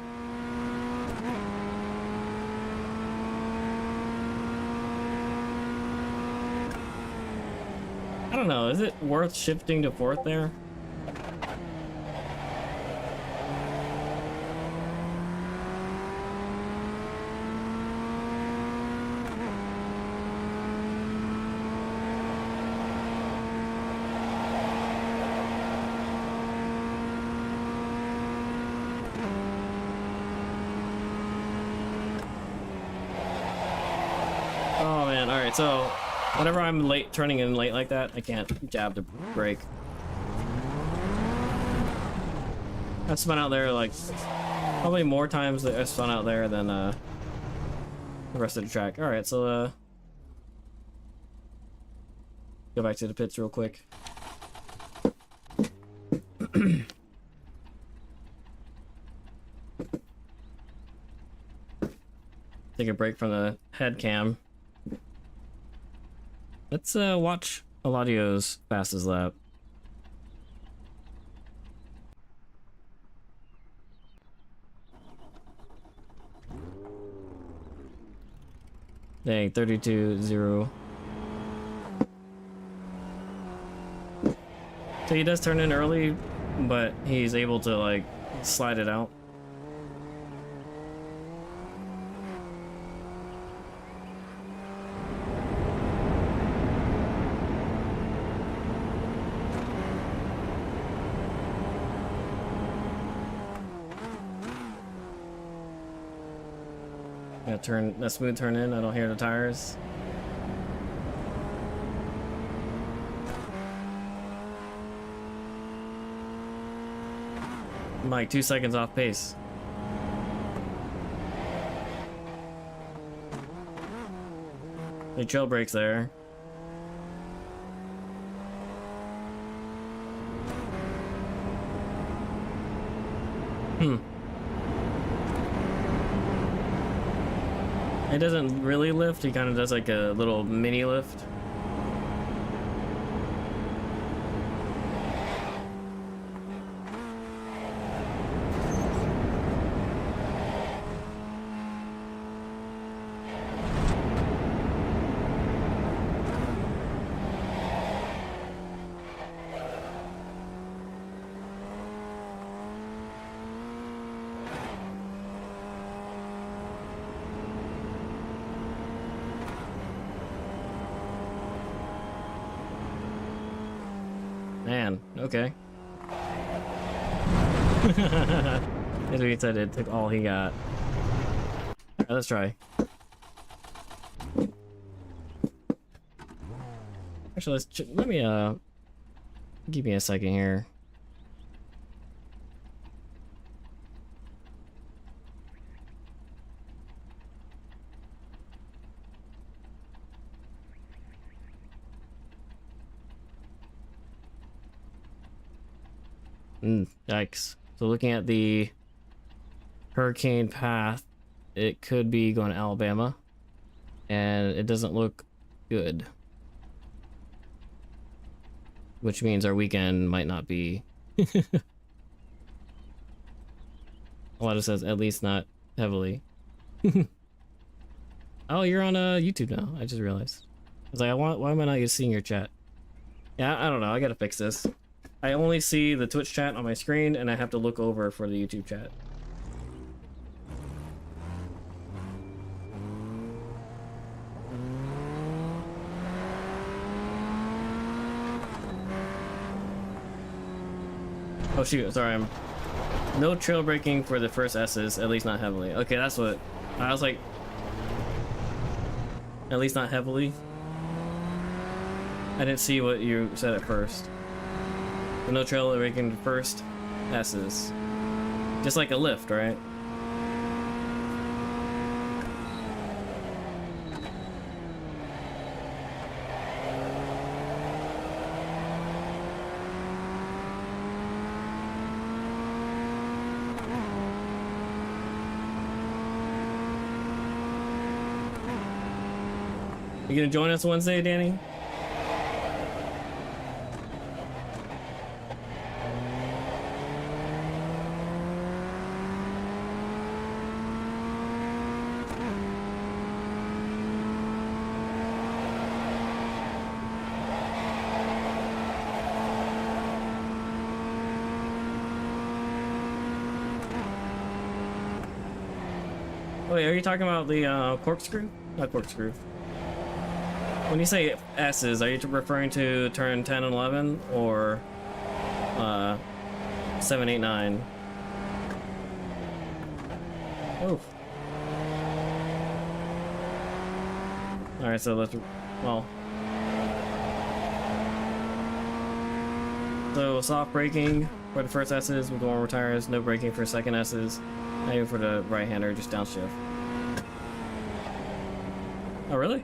I don't know, is it worth shifting to 4th there? Oh man, alright, so whenever I'm late, turning in late like that, I can't jab to brake. I spun out there like probably more times that I spun out there than the rest of the track. All right, so go back to the pits real quick. Take a break from the head cam. Let's watch Eladio's fastest lap. Dang, 32-0. So he does turn in early, but he's able to like slide it out. That smooth turn in, I don't hear the tires. I'm like 2 seconds off pace. The trail brakes there. It doesn't really lift, he kind of does like a little mini lift. Man, okay. As we said, it took all he got. Alright, let's try. Actually, let me, give me a second here. Yikes. So looking at the hurricane path, it could be going to Alabama, and it doesn't look good. Which means our weekend might not be... A lot of says, at least not heavily. Oh, you're on YouTube now. I just realized. I was like, why am I not seeing your chat? Yeah, I don't know. I gotta fix this. I only see the Twitch chat on my screen, and I have to look over for the YouTube chat. Oh shoot, sorry, no trail braking for the first S's, at least not heavily. Okay, that's what I was like, at least not heavily. I didn't see what you said at first. So no trail braking first S's, just like a lift, right? You gonna join us Wednesday, Danny? Wait, are you talking about the corkscrew? Not corkscrew. When you say S's, are you referring to turn 10 and 11 or 7, 8, 9? Oof. Alright, so let's, well. So soft braking for the first S's with warmer tires, no braking for second S's, not even for the right-hander, just downshift. Oh, really?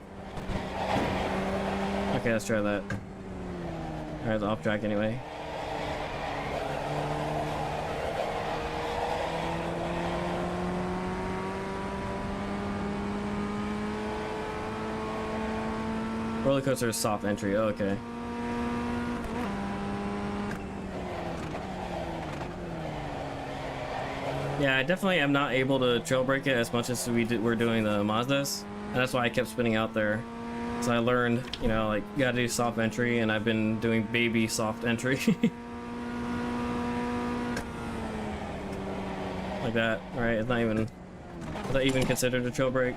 Okay, let's try that. Alright, off track anyway. Roller coaster is soft entry. Oh, okay. Yeah, I definitely am not able to trail break it as much as we're doing the Mazdas, and that's why I kept spinning out there. So I learned, you know, like, you gotta do soft entry, and I've been doing baby soft entry. Like that, right? It's not even, is that even considered a trail break?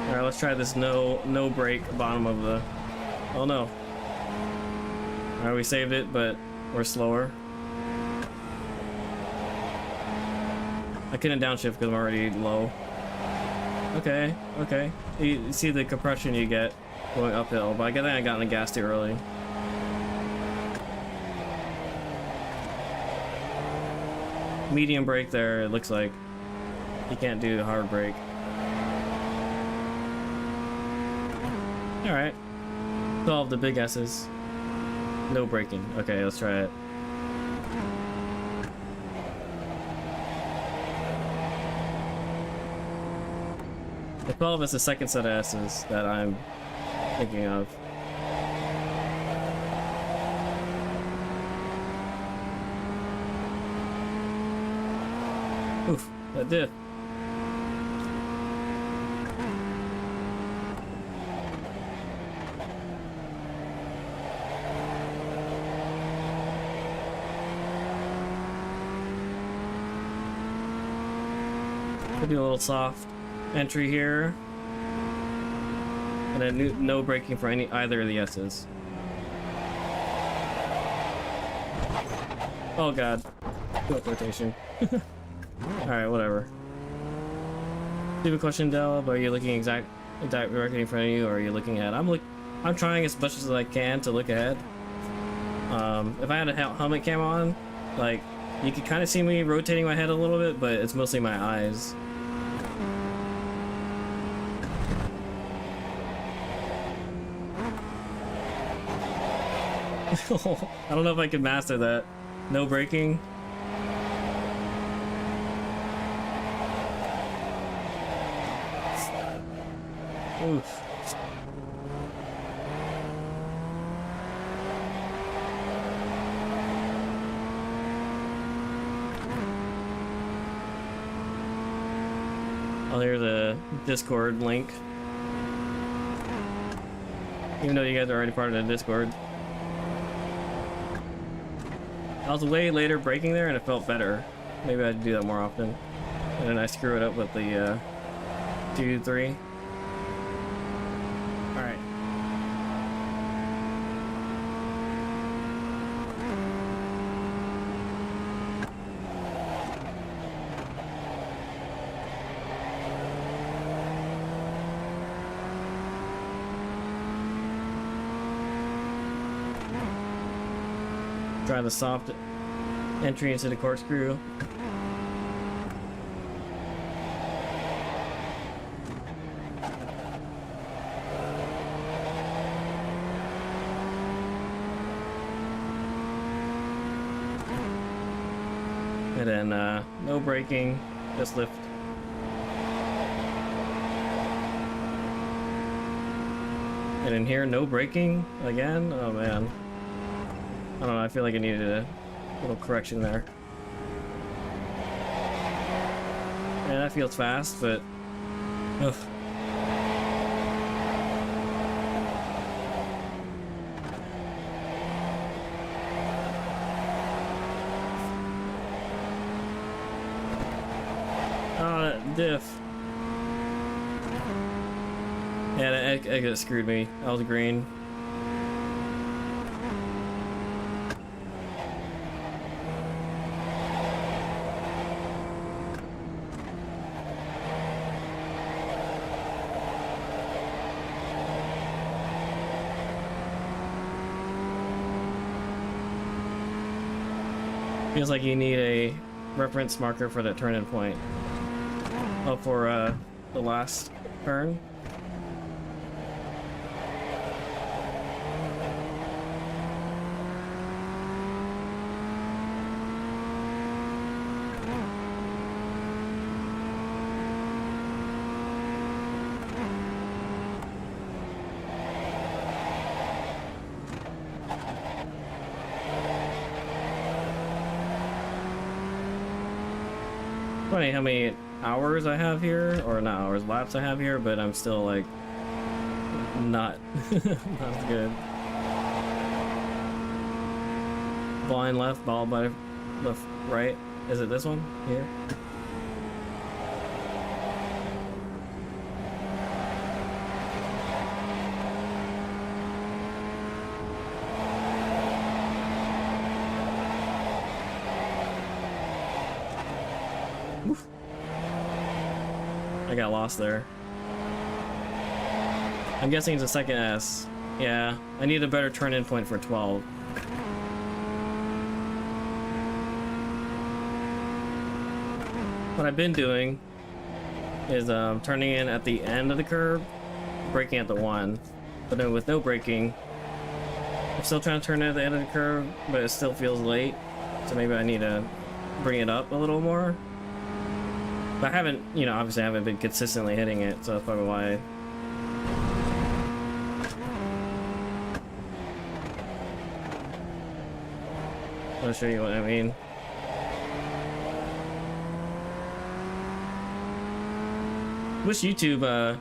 Alright, let's try this no brake bottom of the... Oh no. Alright, we saved it, but we're slower. I couldn't downshift because I'm already low. Okay, okay. You see the compression you get going uphill, but I think I got in the gas too early. Medium brake there, it looks like. You can't do a hard brake. Alright. Solve the big S's. No braking. Okay, let's try it. The 12 is the second set of S's that I'm thinking of. Oof, that did. We'll do a little soft entry here, and then no braking for either of the S's. Oh god, foot rotation. Alright, whatever. Stupid question, Del, but are you looking exact directly in front of you, or are you looking ahead? I'm trying as much as I can to look ahead. If I had a helmet cam on, like, you could kind of see me rotating my head a little bit, but it's mostly my eyes. I don't know if I can master that. No braking. Oof. Oh, there's a Discord link. Even though you guys are already part of the Discord. I was way later braking there and it felt better. Maybe I should do that more often. And then I screw it up with the 2, 3. Alright. Try the soft entry into the corkscrew. And then no braking, just lift. And in here, no braking again? Oh man. I don't know, I feel like I needed a little correction there. Yeah, that feels fast, but... Ugh. Oh, that diff. Yeah, that exit screwed me. That was green. Feels like you need a reference marker for the turn-in point. Oh, for the last turn. Funny how many hours I have here, or not hours, laps I have here, but I'm still like not not as good. Blind left, ball by left, right. Is it this one here? I got lost there. I'm guessing it's a second S. Yeah, I need a better turn-in point for 12. What I've been doing is turning in at the end of the curve, braking at the 1. But then with no braking, I'm still trying to turn in at the end of the curve, but it still feels late. So maybe I need to bring it up a little more. But I haven't, you know, obviously I haven't been consistently hitting it, so that's probably why. I'll show you what I mean. Which YouTube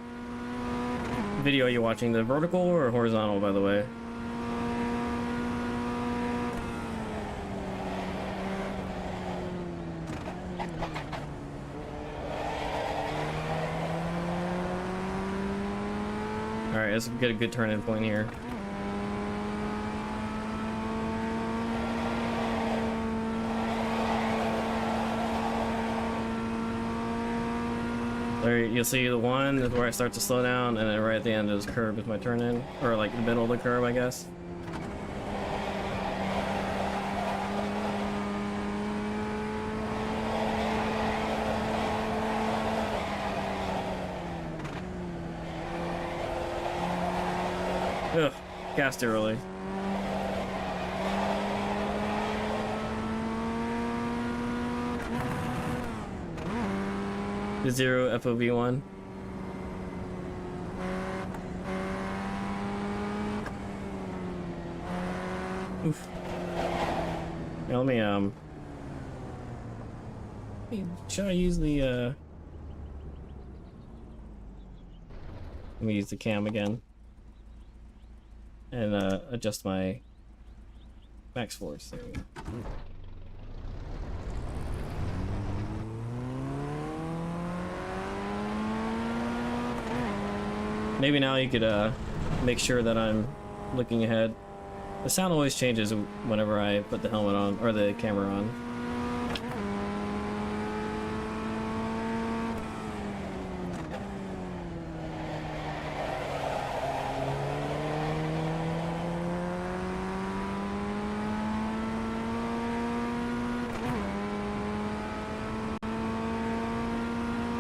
video are you watching? The vertical or horizontal, by the way? Alright, let's get a good turn-in point here. There, you'll see the 1 is where I start to slow down, and then right at the end of this curve is my turn-in, or like the middle of the curve, I guess. Ugh, gassed early. The 0 FOV1. Oof. Yeah, let me should I use the let me use the cam again and adjust my max force. There we go. Maybe now you could make sure that I'm looking ahead. The sound always changes whenever I put the helmet on, or the camera on.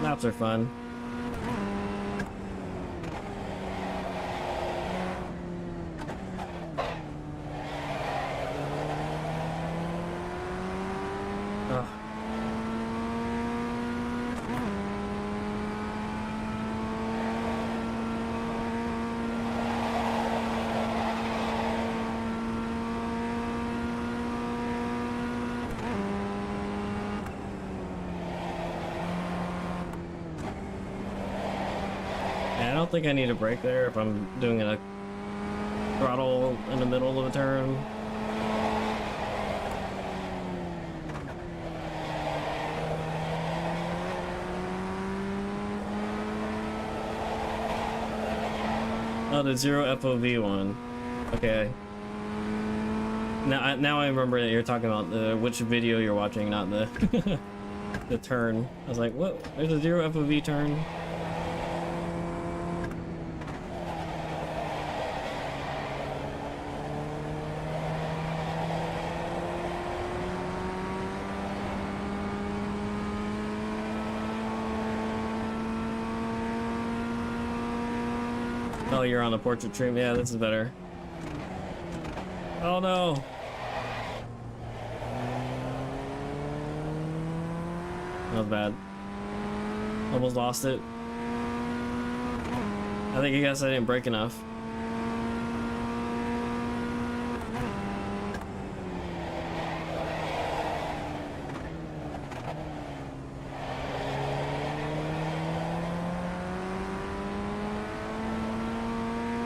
Laps are fun. I don't think I need a brake there if I'm doing a throttle in the middle of a turn. Oh, the 0 FOV one. Okay. Now I remember that you're talking about which video you're watching, not the the turn. I was like, what? There's a 0 FOV turn. Oh, you're on the portrait trim. Yeah, this is better. Oh no. That was bad. Almost lost it. I guess I didn't brake enough.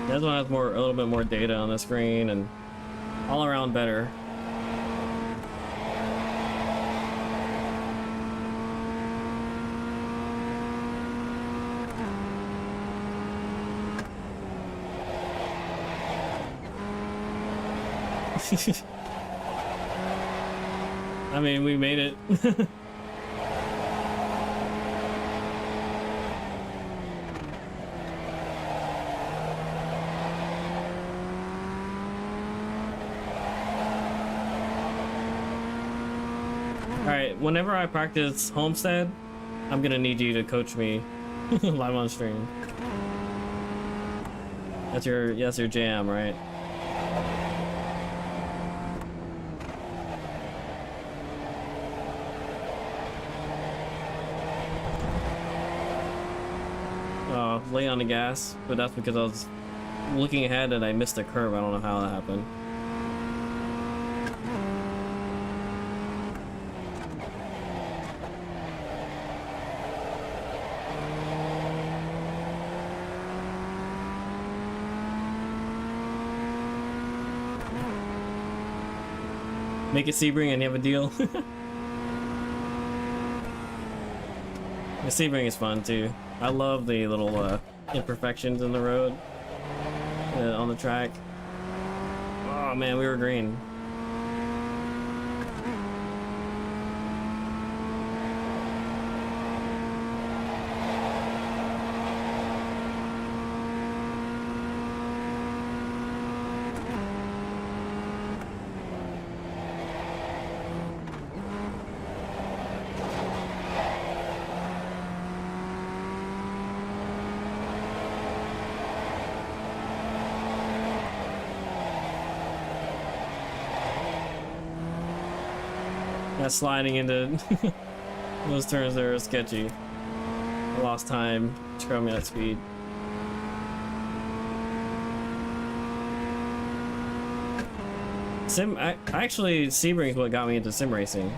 This one has a little bit more data on the screen and all around better. I mean, we made it. Alright, whenever I practice Homestead, I'm gonna need you to coach me live on stream. That's your jam, right? Late on the gas, but that's because I was looking ahead and I missed a curve. I don't know how that happened. Make it Sebring and you have a deal. The Sebring is fun too. I love the little imperfections in the road on the track. Oh man, we were green. That sliding into those turns there are sketchy. I lost time, scrubbing at speed. Actually, Sebring is what got me into sim racing.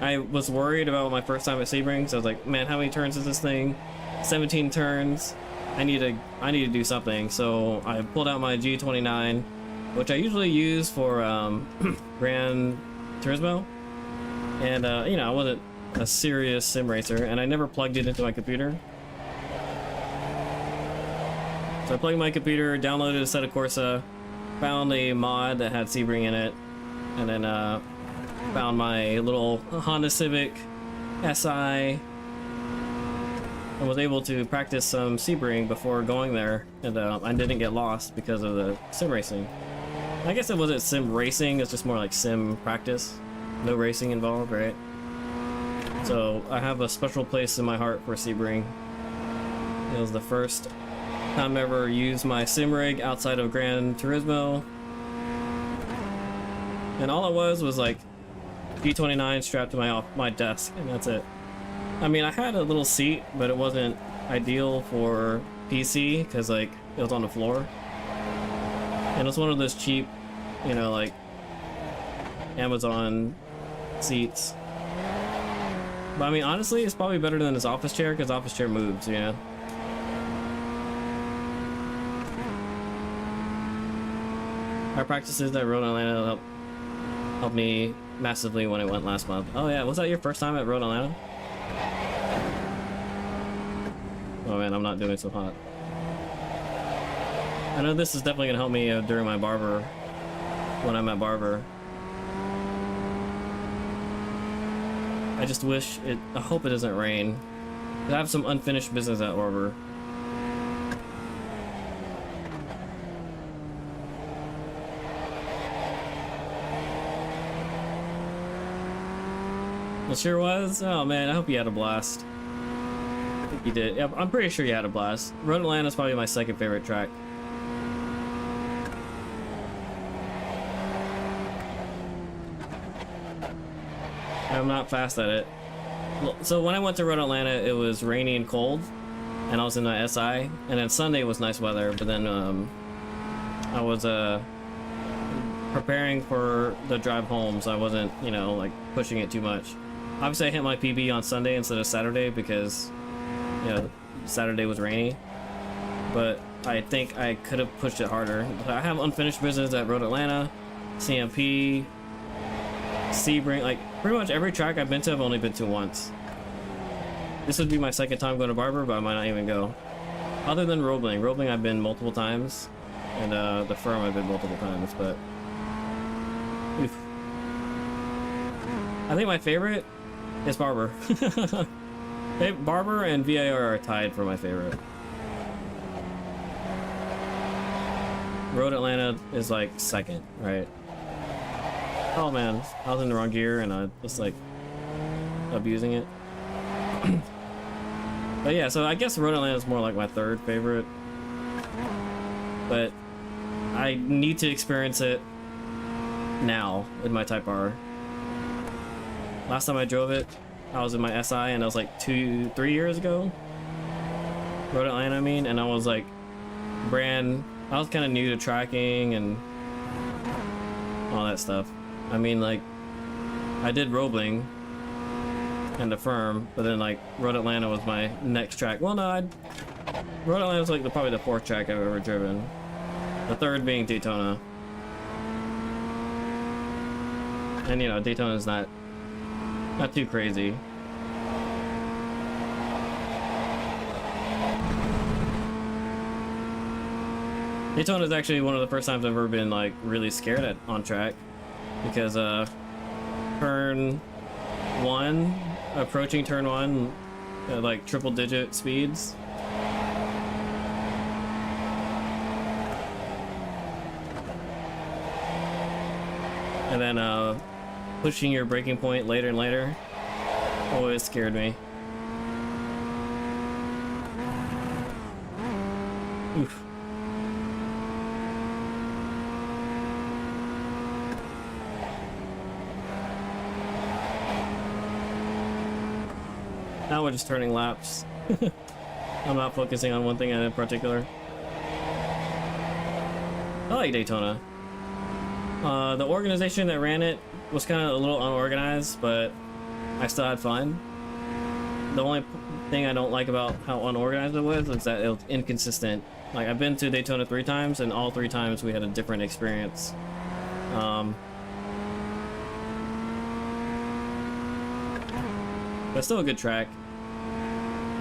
I was worried about my first time at Sebring, so I was like, man, how many turns is this thing? 17 turns. I need to do something. So I pulled out my G29, which I usually use for Gran Turismo, and you know, I wasn't a serious sim racer, and I never plugged it into my computer. So I plugged my computer, downloaded a set of Corsa, found a mod that had Sebring in it, and then found my little Honda Civic SI, and was able to practice some Sebring before going there, and I didn't get lost because of the sim racing. I guess it wasn't sim racing, it's just more like sim practice. No racing involved, right? So I have a special place in my heart for Sebring. It was the first time I ever used my sim rig outside of Gran Turismo. And all it was like G29 strapped to my desk, and that's it. I mean, I had a little seat, but it wasn't ideal for PC, because like, it was on the floor. And it's one of those cheap, you know, like Amazon seats. But I mean, honestly, it's probably better than this office chair, because office chair moves, you know. Our practices at Road Atlanta helped me massively when it went last month. Oh yeah, was that your first time at Road Atlanta? Oh man, I'm not doing so hot. I know this is definitely gonna help me during my Barber, when I'm at Barber. I just wish it, I hope it doesn't rain. I have some unfinished business at Barber. It sure was? Oh man, I hope you had a blast. You did. Yeah, I'm pretty sure you had a blast. Road Atlanta is probably my second favorite track. I'm not fast at it. So when I went to Road Atlanta, it was rainy and cold, and I was in my SI, and then Sunday was nice weather, but then I was preparing for the drive home, so I wasn't, you know, like pushing it too much. Obviously I hit my PB on Sunday instead of Saturday because, you know, Saturday was rainy, but I think I could have pushed it harder. I have unfinished business at Road Atlanta, CMP, Sebring, like pretty much every track I've been to I've only been to once. This would be my second time going to Barber, but I might not even go. Other than Roebling. Roebling I've been multiple times, and the firm I've been multiple times, but oof. I think my favorite is Barber. Barber and VIR are tied for my favorite. Road Atlanta is like second, right? Oh man, I was in the wrong gear and I was like abusing it. But yeah, so I guess Road Atlanta is more like my third favorite. But I need to experience it now with my Type R. Last time I drove it, I was in my SI and that was like 3 years ago. Road Atlanta, I mean, and I was like I was kind of new to tracking and all that stuff. I mean, like, I did Roebling and the firm, but then like Road Atlanta was my next track. Well, no, Road Atlanta was like probably the fourth track I've ever driven. The third being Daytona. And you know, Daytona is not too crazy. Daytona is actually one of the first times I've ever been like really scared on track, because turn 1, approaching turn 1 at like triple digit speeds. And then pushing your braking point later and later always scared me. Oof. Now we're just turning laps. I'm not focusing on one thing in particular. I like Daytona. The organization that ran it was kind of a little unorganized, but I still had fun. The only thing I don't like about how unorganized it was is that it was inconsistent. Like, I've been to Daytona 3 times, and all 3 times we had a different experience. But still a good track.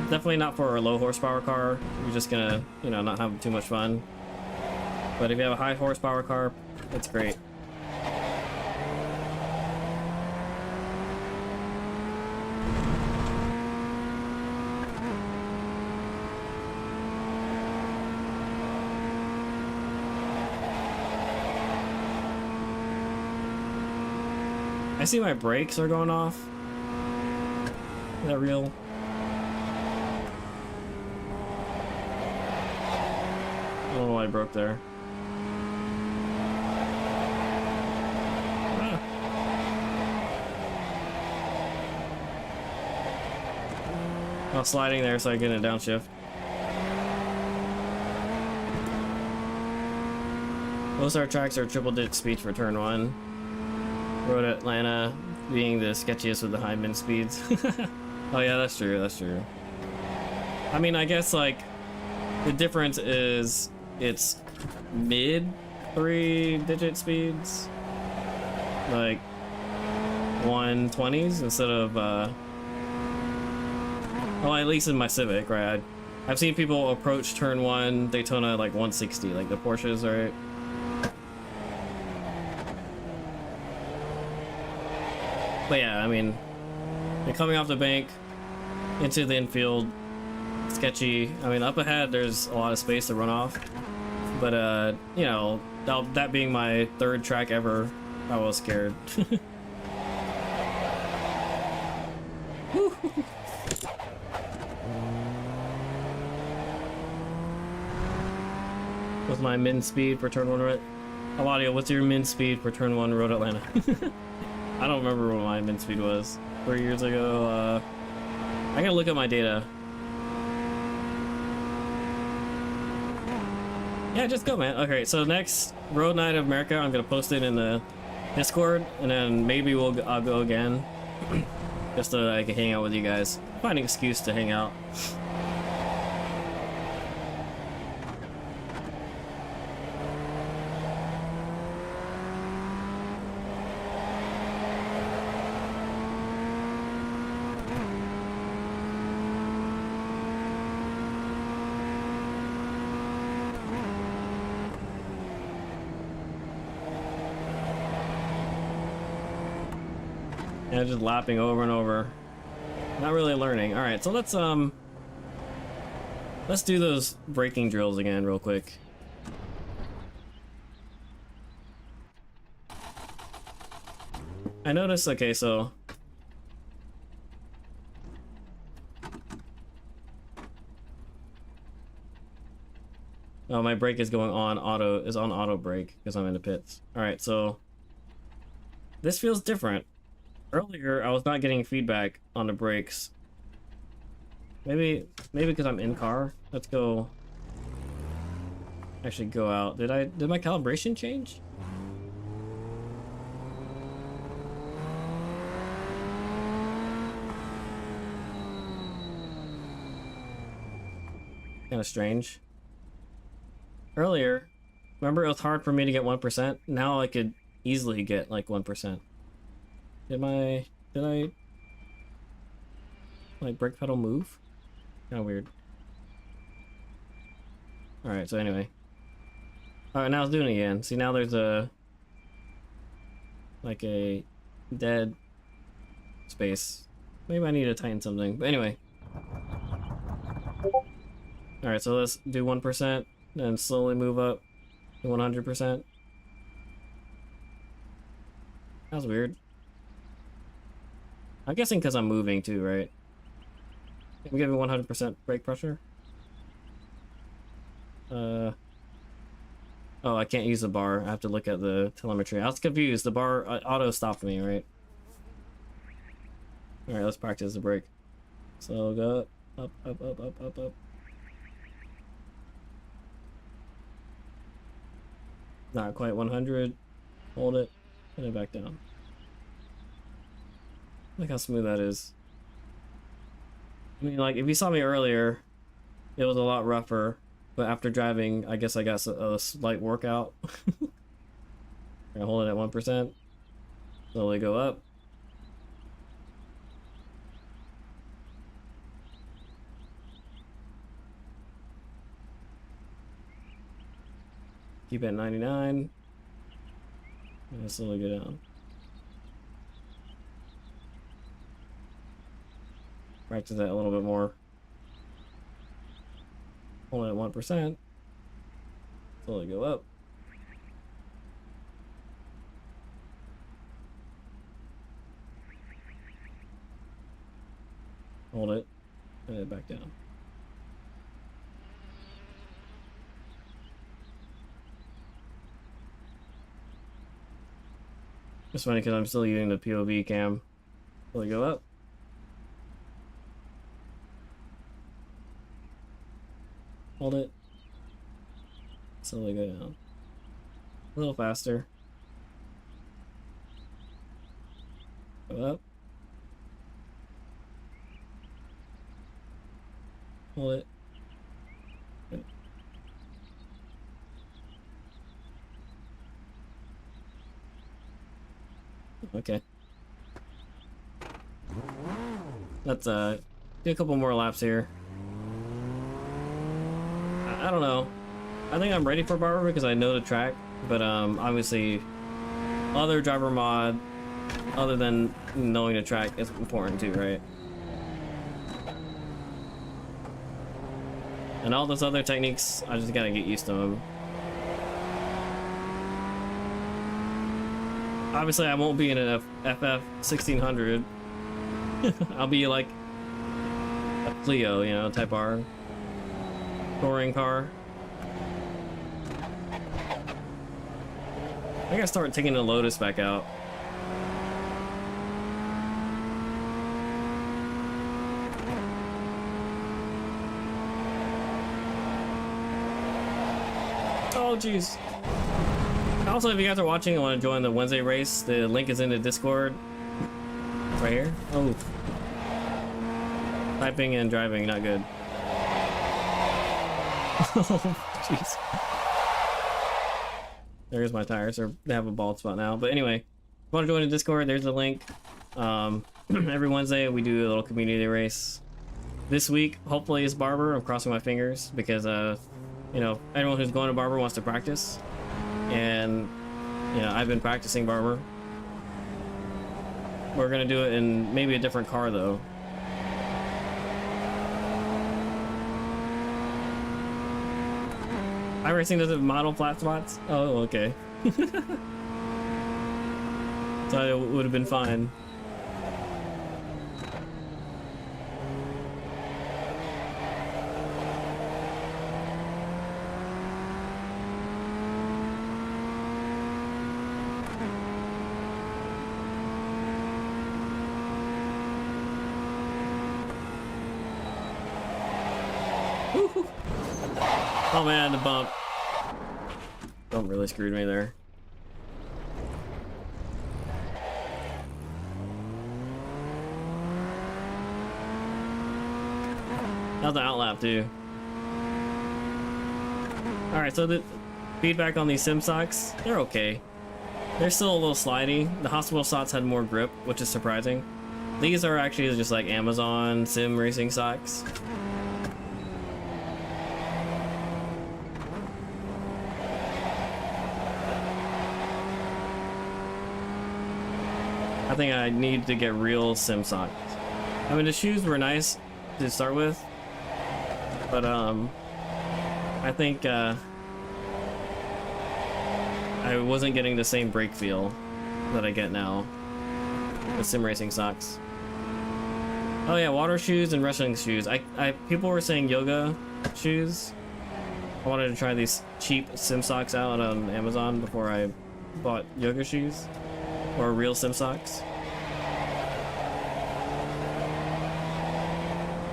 Definitely not for a low horsepower car. You're just gonna, you know, not have too much fun. But if you have a high horsepower car, it's great. I see my brakes are going off. Is that real? I don't know why I broke there. Ah. I was sliding there so I get a downshift. Most of our tracks are triple digit speeds for turn 1. Road Atlanta being the sketchiest with the high min speeds. Oh yeah, that's true, that's true. I mean, I guess like the difference is it's mid 3-digit speeds, like 120s instead of well, at least in my Civic, right? I've seen people approach turn 1 Daytona like 160, like the Porsches, right? But yeah, I mean, coming off the bank into the infield, sketchy. I mean, up ahead there's a lot of space to run off, but you know, that being my 3rd track ever, I was scared. What's my min speed for turn 1 road? Audio, what's your min speed for turn 1 road Atlanta? I don't remember what my min speed was 3 years ago. I gotta look at my data. Yeah, just go, man. Okay, so next Road Night of America, I'm gonna post it in the Discord, and then maybe I'll go again, just so that I can hang out with you guys. Find an excuse to hang out. Yeah, just lapping over and over. Not really learning. All right, so let's do those braking drills again real quick. I noticed, okay, so oh, my brake is going on auto brake because I'm in the pits. All right, so this feels different. Earlier, I was not getting feedback on the brakes. Maybe because I'm in car. Let's go. Actually, go out. Did my calibration change? Kind of strange. Earlier, remember it was hard for me to get 1%? Now I could easily get like 1%. Did my brake pedal move? Kind of weird. Alright, so anyway. Alright, now it's doing it again. See, now there's a dead space. Maybe I need to tighten something. But anyway. Alright, so let's do 1%, then slowly move up to 100%. That was weird. I'm guessing because I'm moving too, right? I'm giving 100% brake pressure. Oh, I can't use the bar. I have to look at the telemetry. I was confused. The bar auto stopped me, right? Alright, let's practice the brake. So go up, up, up, up, up, up. Not quite 100. Hold it. Put it back down. Look how smooth that is. I mean, like, if you saw me earlier, it was a lot rougher, but after driving, I guess I got a slight workout. I hold it at 1%. Slowly go up. Keep it at 99. And slowly go down. Practice that a little bit more. Hold it at 1%. Slowly go up. Hold it. And then back down. It's funny because I'm still using the POV cam. Slowly go up. Hold it. Slowly go down. A little faster. Go up. Hold it. Good. Okay. Let's do a couple more laps here. I don't know. I think I'm ready for Barber because I know the track, but obviously other driver mod other than knowing the track is important too, right? And all those other techniques, I just gotta get used to them. Obviously, I won't be in an FF 1600. I'll be like a Clio, you know, Type R touring car. I gotta start taking the Lotus back out. Oh jeez. Also, if you guys are watching and want to join the Wednesday race, the link is in the Discord. Right here. Oh. Typing and driving, not good. Oh, jeez. There's my tires. They have a bald spot now. But anyway, if you want to join the Discord, there's the link. Every Wednesday, we do a little community race. This week, hopefully, it's Barber. I'm crossing my fingers because, you know, everyone who's going to Barber wants to practice. And, you know, I've been practicing Barber. We're going to do it in maybe a different car, though. iRacing doesn't model flat spots? Oh, okay. So it would have been fine. Woo-hoo. Oh man, the bump. Bump really screwed me there. How's the outlap too? Alright, so the feedback on these sim socks, they're okay. They're still a little slidey. The hospital socks had more grip, which is surprising. These are actually just like Amazon sim racing socks. I think I need to get real sim socks. I mean, the shoes were nice to start with, but I think I wasn't getting the same brake feel that I get now with sim racing socks. Oh yeah, water shoes and wrestling shoes. People were saying yoga shoes. I wanted to try these cheap sim socks out on Amazon before I bought yoga shoes. Or real sim socks.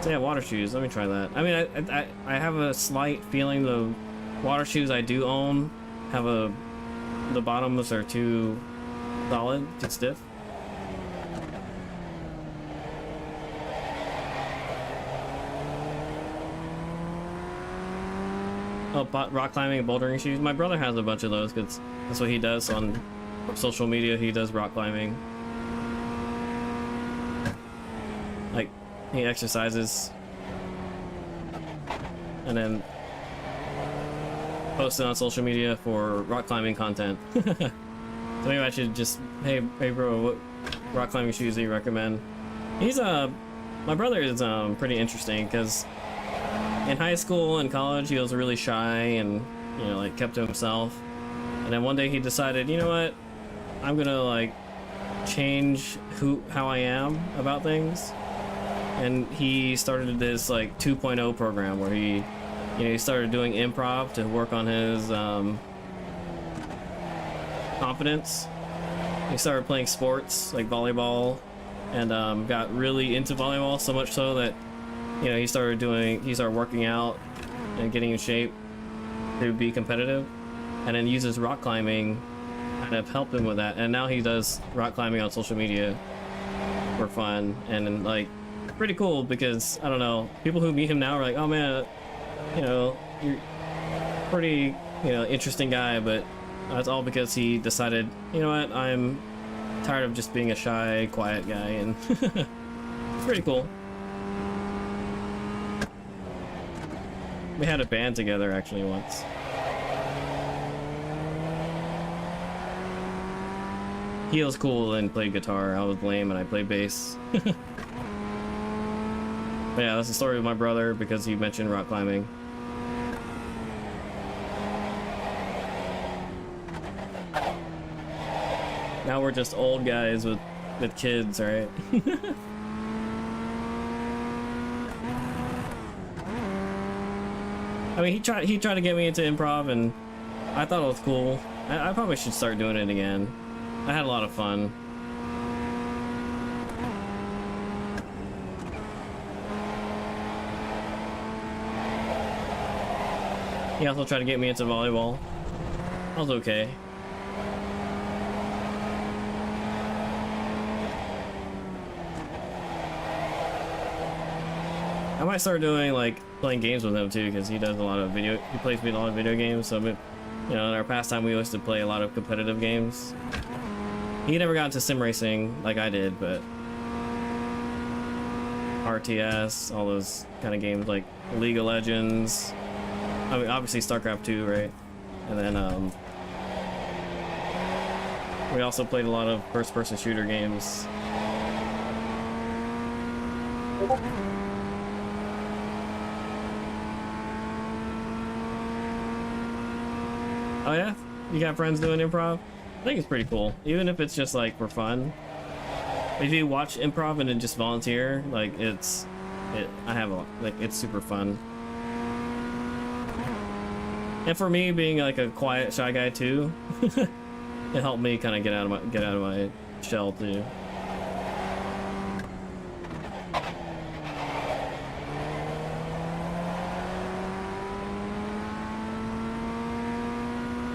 So yeah, water shoes. Let me try that. I mean, I have a slight feeling the water shoes I do own have the bottoms are too solid, too stiff. Oh, rock climbing and bouldering shoes. My brother has a bunch of those because that's what he does on social media. He does rock climbing. Like, he exercises and then posts it on social media for rock climbing content. So maybe I should just, hey bro, what rock climbing shoes do you recommend? He's my brother is pretty interesting because in high school and college he was really shy and, you know, like kept to himself. And then one day he decided, you know what? I'm gonna like change how I am about things, and he started this like 2.0 program where he, you know, he started doing improv to work on his confidence. He started playing sports like volleyball, and got really into volleyball, so much so that, you know, he started working out and getting in shape to be competitive, and then uses rock climbing kind of helped him with that, and now he does rock climbing on social media for fun. And like, pretty cool because, I don't know, people who meet him now are like, oh man, you know, you're pretty, you know, interesting guy. But that's all because he decided, you know what, I'm tired of just being a shy, quiet guy. And it's pretty cool. We had a band together actually once. He was cool and played guitar. I was lame and I played bass. But yeah, that's the story of my brother because he mentioned rock climbing. Now we're just old guys with kids, right? I mean, he tried to get me into improv, and I thought it was cool. I probably should start doing it again. I had a lot of fun. He also tried to get me into volleyball. I was okay. I might start doing like playing games with him too, because he does a lot of he plays me a lot of video games. So, you know, in our pastime, we used to play a lot of competitive games. He never got into sim racing like I did, but RTS, all those kind of games like League of Legends. I mean, obviously StarCraft 2, right? And then we also played a lot of first-person shooter games. Oh yeah? You got friends doing improv? I think it's pretty cool. Even if it's just like for fun. If you watch improv and then just volunteer, like it's super fun. And for me being like a quiet, shy guy too, it helped me kind of get out of my shell too.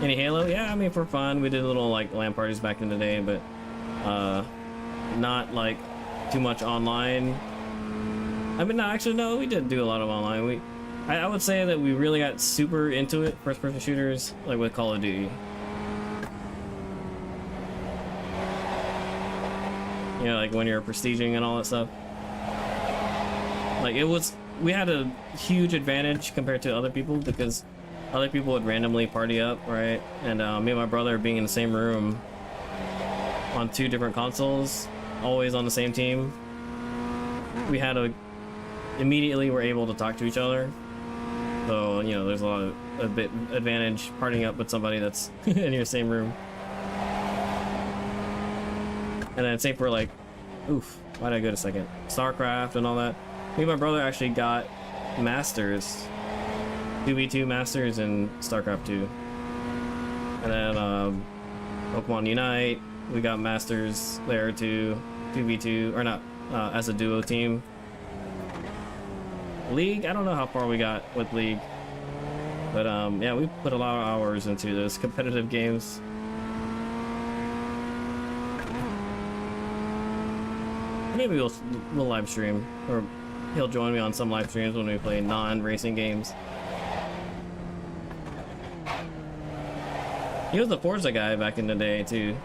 Any Halo? Yeah, I mean, for fun. We did little like LAN parties back in the day, but not like too much online. I mean, no, actually, no, we did do a lot of online. I would say that we really got super into it, first-person shooters, like with Call of Duty. You know, like when you're prestiging and all that stuff. Like we had a huge advantage compared to other people because other people would randomly party up, right? And me and my brother being in the same room on 2 different consoles, always on the same team, we had immediately were able to talk to each other. So, you know, there's a bit advantage partying up with somebody that's in your same room. And then same for like, oof, why did I go to second? StarCraft and all that. Me and my brother actually got Masters. 2v2 Masters in StarCraft 2. And then Pokemon Unite, we got Masters there too. 2v2, or not, as a duo team. League, I don't know how far we got with League. But yeah, we put a lot of hours into those competitive games. Maybe we'll live stream, or he'll join me on some live streams when we play non-racing games. He was the Forza guy back in the day too.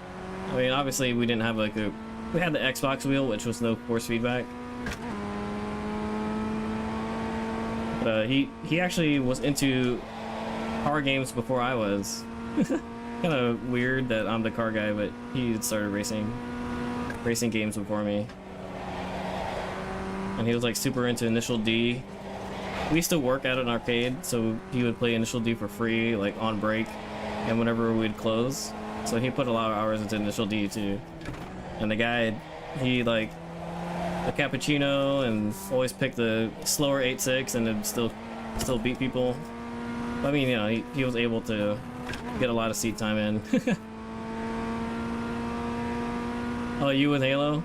I mean, obviously we didn't have like we had the Xbox wheel, which was no force feedback. But he actually was into car games before I was. Kind of weird that I'm the car guy, but he started racing games before me. And he was like super into Initial D. We used to work at an arcade, so he would play Initial D for free, like on break, and whenever we'd close. So he put a lot of hours into Initial D too. And the guy, he like a cappuccino and always picked the slower 8.6 and then still beat people. I mean, you know, he was able to get a lot of seat time in. Oh, you with Halo?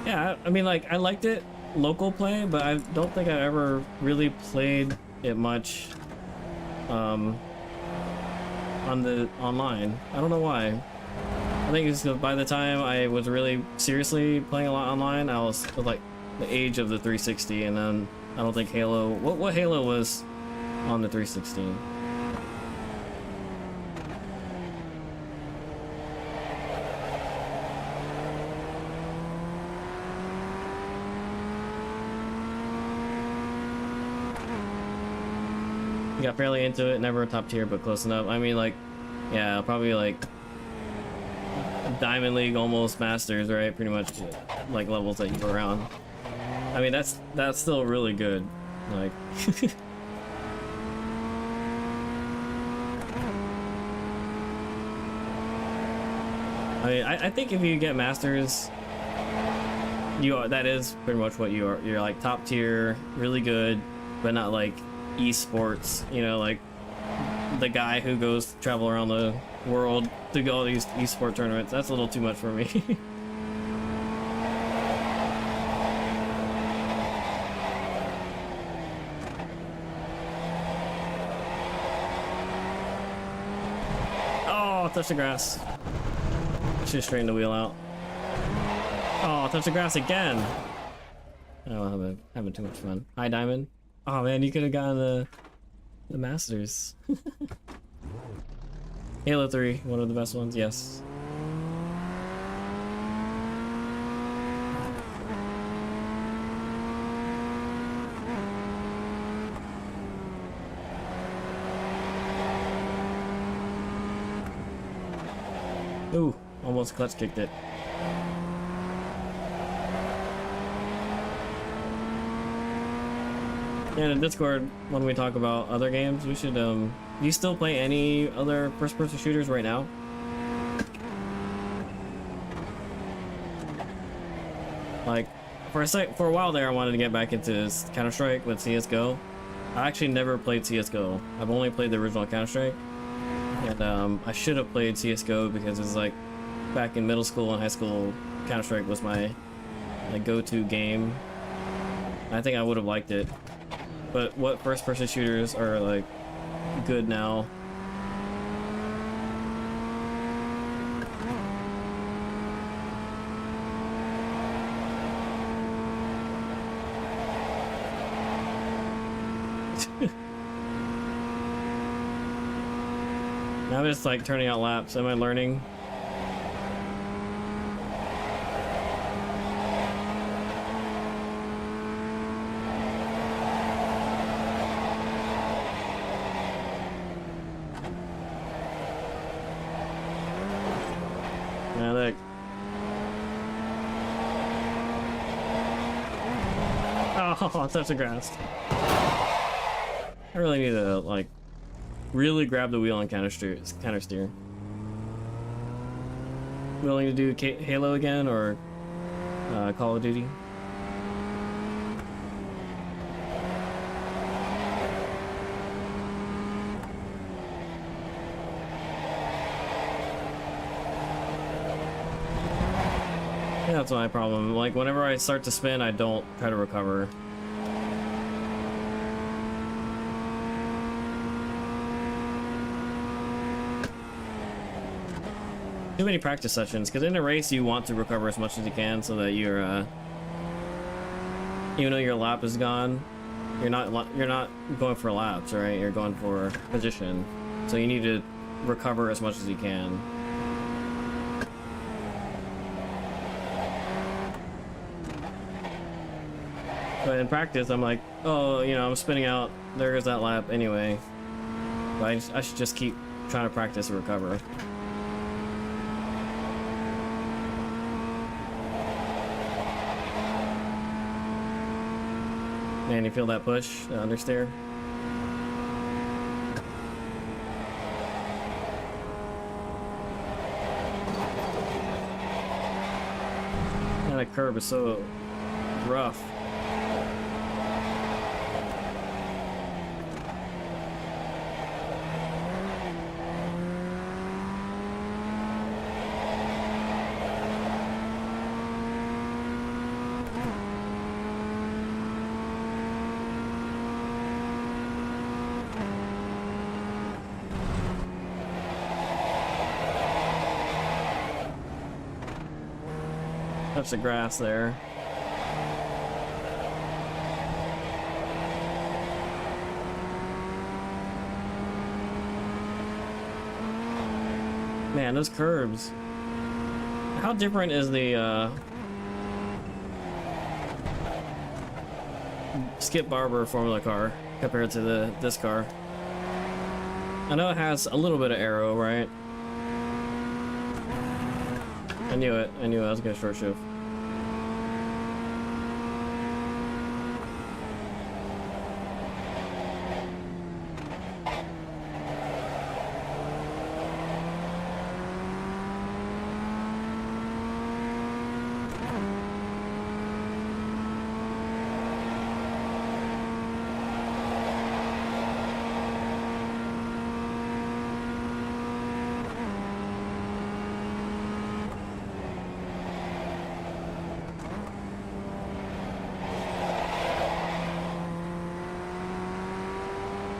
Yeah, I mean, like, I liked it local play, but I don't think I ever really played it much on the online. I don't know why. I think it's by the time I was really seriously playing a lot online, I was like the age of the 360, and then I don't think Halo. What Halo was on the 360? Got fairly into it, never a top tier, but close enough. I mean, like, yeah, probably like Diamond League, almost Masters, right? Pretty much like levels that you go around. I mean, that's still really good. Like, I mean, I think if you get Masters, that is pretty much what you are. You're like top tier, really good, but not like esports, you know, like the guy who goes travel around the world to go to these esport tournaments. That's a little too much for me. Oh, touch the grass. Should straighten the wheel out. Oh, touch the grass again. Oh, having too much fun. Hi, Diamond. Oh man, you could have gotten the Masters. Halo 3, one of the best ones, yes. Ooh, almost clutch kicked it. Yeah, in Discord, when we talk about other games, we should, do you still play any other first-person shooters right now? Like, for a while there, I wanted to get back into Counter-Strike with CSGO. I actually never played CSGO. I've only played the original Counter-Strike. And, I should have played CSGO because it was like, back in middle school and high school, Counter-Strike was my go-to game. I think I would have liked it. But what first-person shooters are like good now? Now I'm just like turning out laps. Am I learning? Oh, touch the grass. I really need to like really grab the wheel and counter steer. Willing to do Halo again or Call of Duty? Yeah, that's my problem. Like whenever I start to spin, I don't try to recover. Too many practice sessions, because in a race you want to recover as much as you can so that you're even though your lap is gone, you're not going for laps, right? You're going for position, so you need to recover as much as you can. But in practice I'm like, oh, you know, I'm spinning out, there goes that lap anyway, but I should just keep trying to practice and recover. Man, you feel that push, the understeer? Man, that curve is so rough. Touch the grass there. Man, those curbs. How different is the Skip Barber Formula car compared to this car? I know it has a little bit of aero, right? I knew it. I was gonna short shift.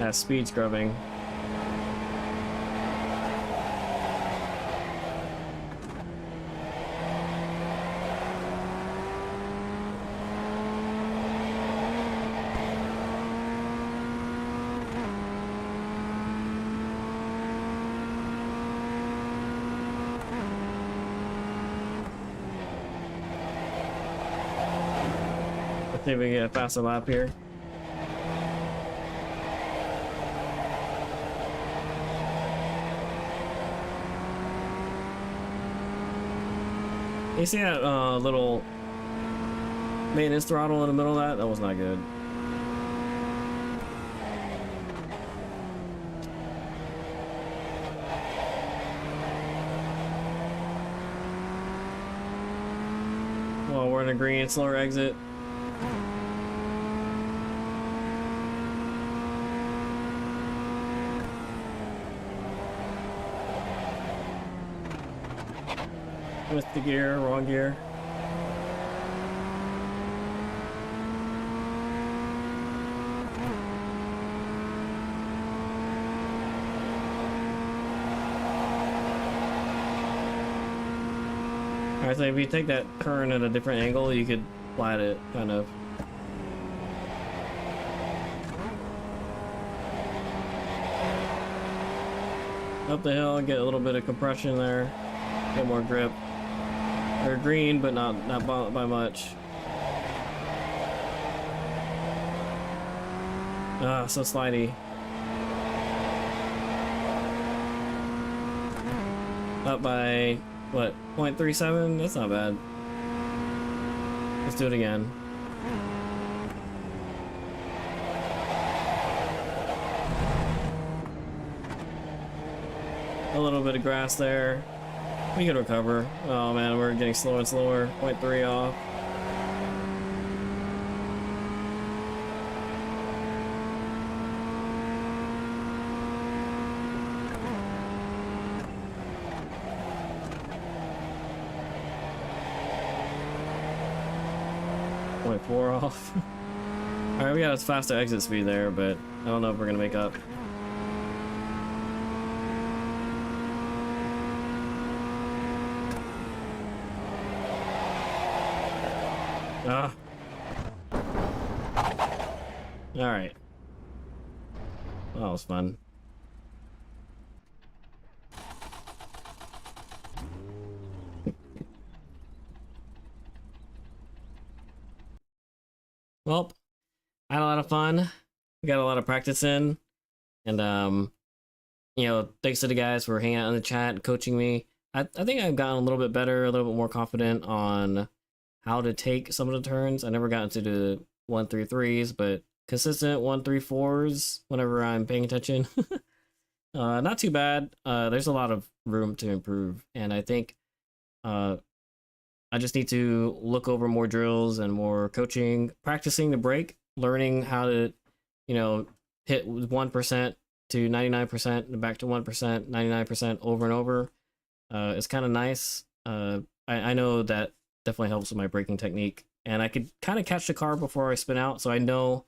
That's speed scrubbing. See if we can get a faster lap here. You see that little maintenance throttle in the middle of that? That was not good. Well, we're in a green, slower exit. With the gear, wrong gear. Alright, so if you take that turn at a different angle, you could flat it, kind of. Up the hill, get a little bit of compression there, get more grip. They're green, but not by much. Ah, so slidey. Up by, what, 0.37? That's not bad. Let's do it again. A little bit of grass there. We can recover. Oh man, we're getting slower and slower. 0.3 off. .4 off. Alright, we got a faster exit speed there, but I don't know if we're gonna make up. Ah. Alright. That was fun. Well, I had a lot of fun. We got a lot of practice in. And, you know, thanks to the guys for hanging out in the chat and coaching me. I think I've gotten a little bit better, a little bit more confident on how to take some of the turns. I never got into the 1-3-3s, but consistent 1-3-4s whenever I'm paying attention. Not too bad. There's a lot of room to improve, and I think I just need to look over more drills and more coaching, practicing the brake, learning how to, you know, hit 1% to 99% and back to 1%, 99% over and over. It's kind of nice. I know that definitely helps with my braking technique, and I could kind of catch the car before I spin out, so I know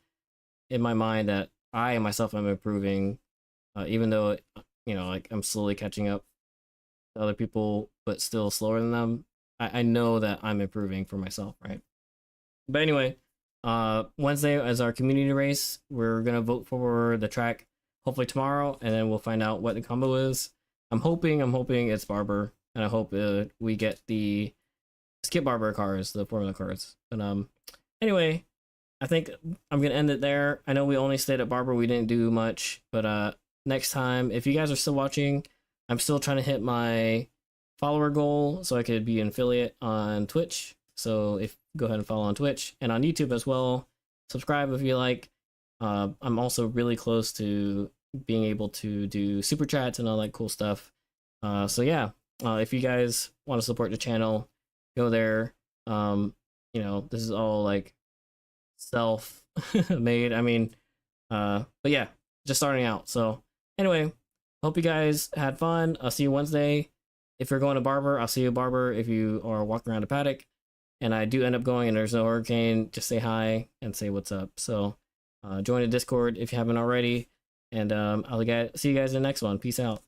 in my mind that I myself am improving, even though, you know, like I'm slowly catching up to other people but still slower than them. I know that I'm improving for myself, right? But anyway, Wednesday is our community race. We're gonna vote for the track hopefully tomorrow, and then we'll find out what the combo is. I'm hoping it's Barber, and I hope we get the Skip Barber cars, the Formula cars. But anyway, I think I'm gonna end it there. I know we only stayed at Barber, we didn't do much, but next time, if you guys are still watching, I'm still trying to hit my follower goal so I could be an affiliate on Twitch. So if go ahead and follow on Twitch and on YouTube as well. Subscribe if you like. I'm also really close to being able to do super chats and all that cool stuff. So yeah, if you guys want to support the channel, go there. You know, this is all like self made. I mean, but yeah, just starting out. So anyway, hope you guys had fun. I'll see you Wednesday. If you're going to Barber, I'll see you at Barber. If you are walking around the paddock and I do end up going and there's no hurricane, just say hi and say what's up. So join the Discord if you haven't already. And I'll see you guys in the next one. Peace out.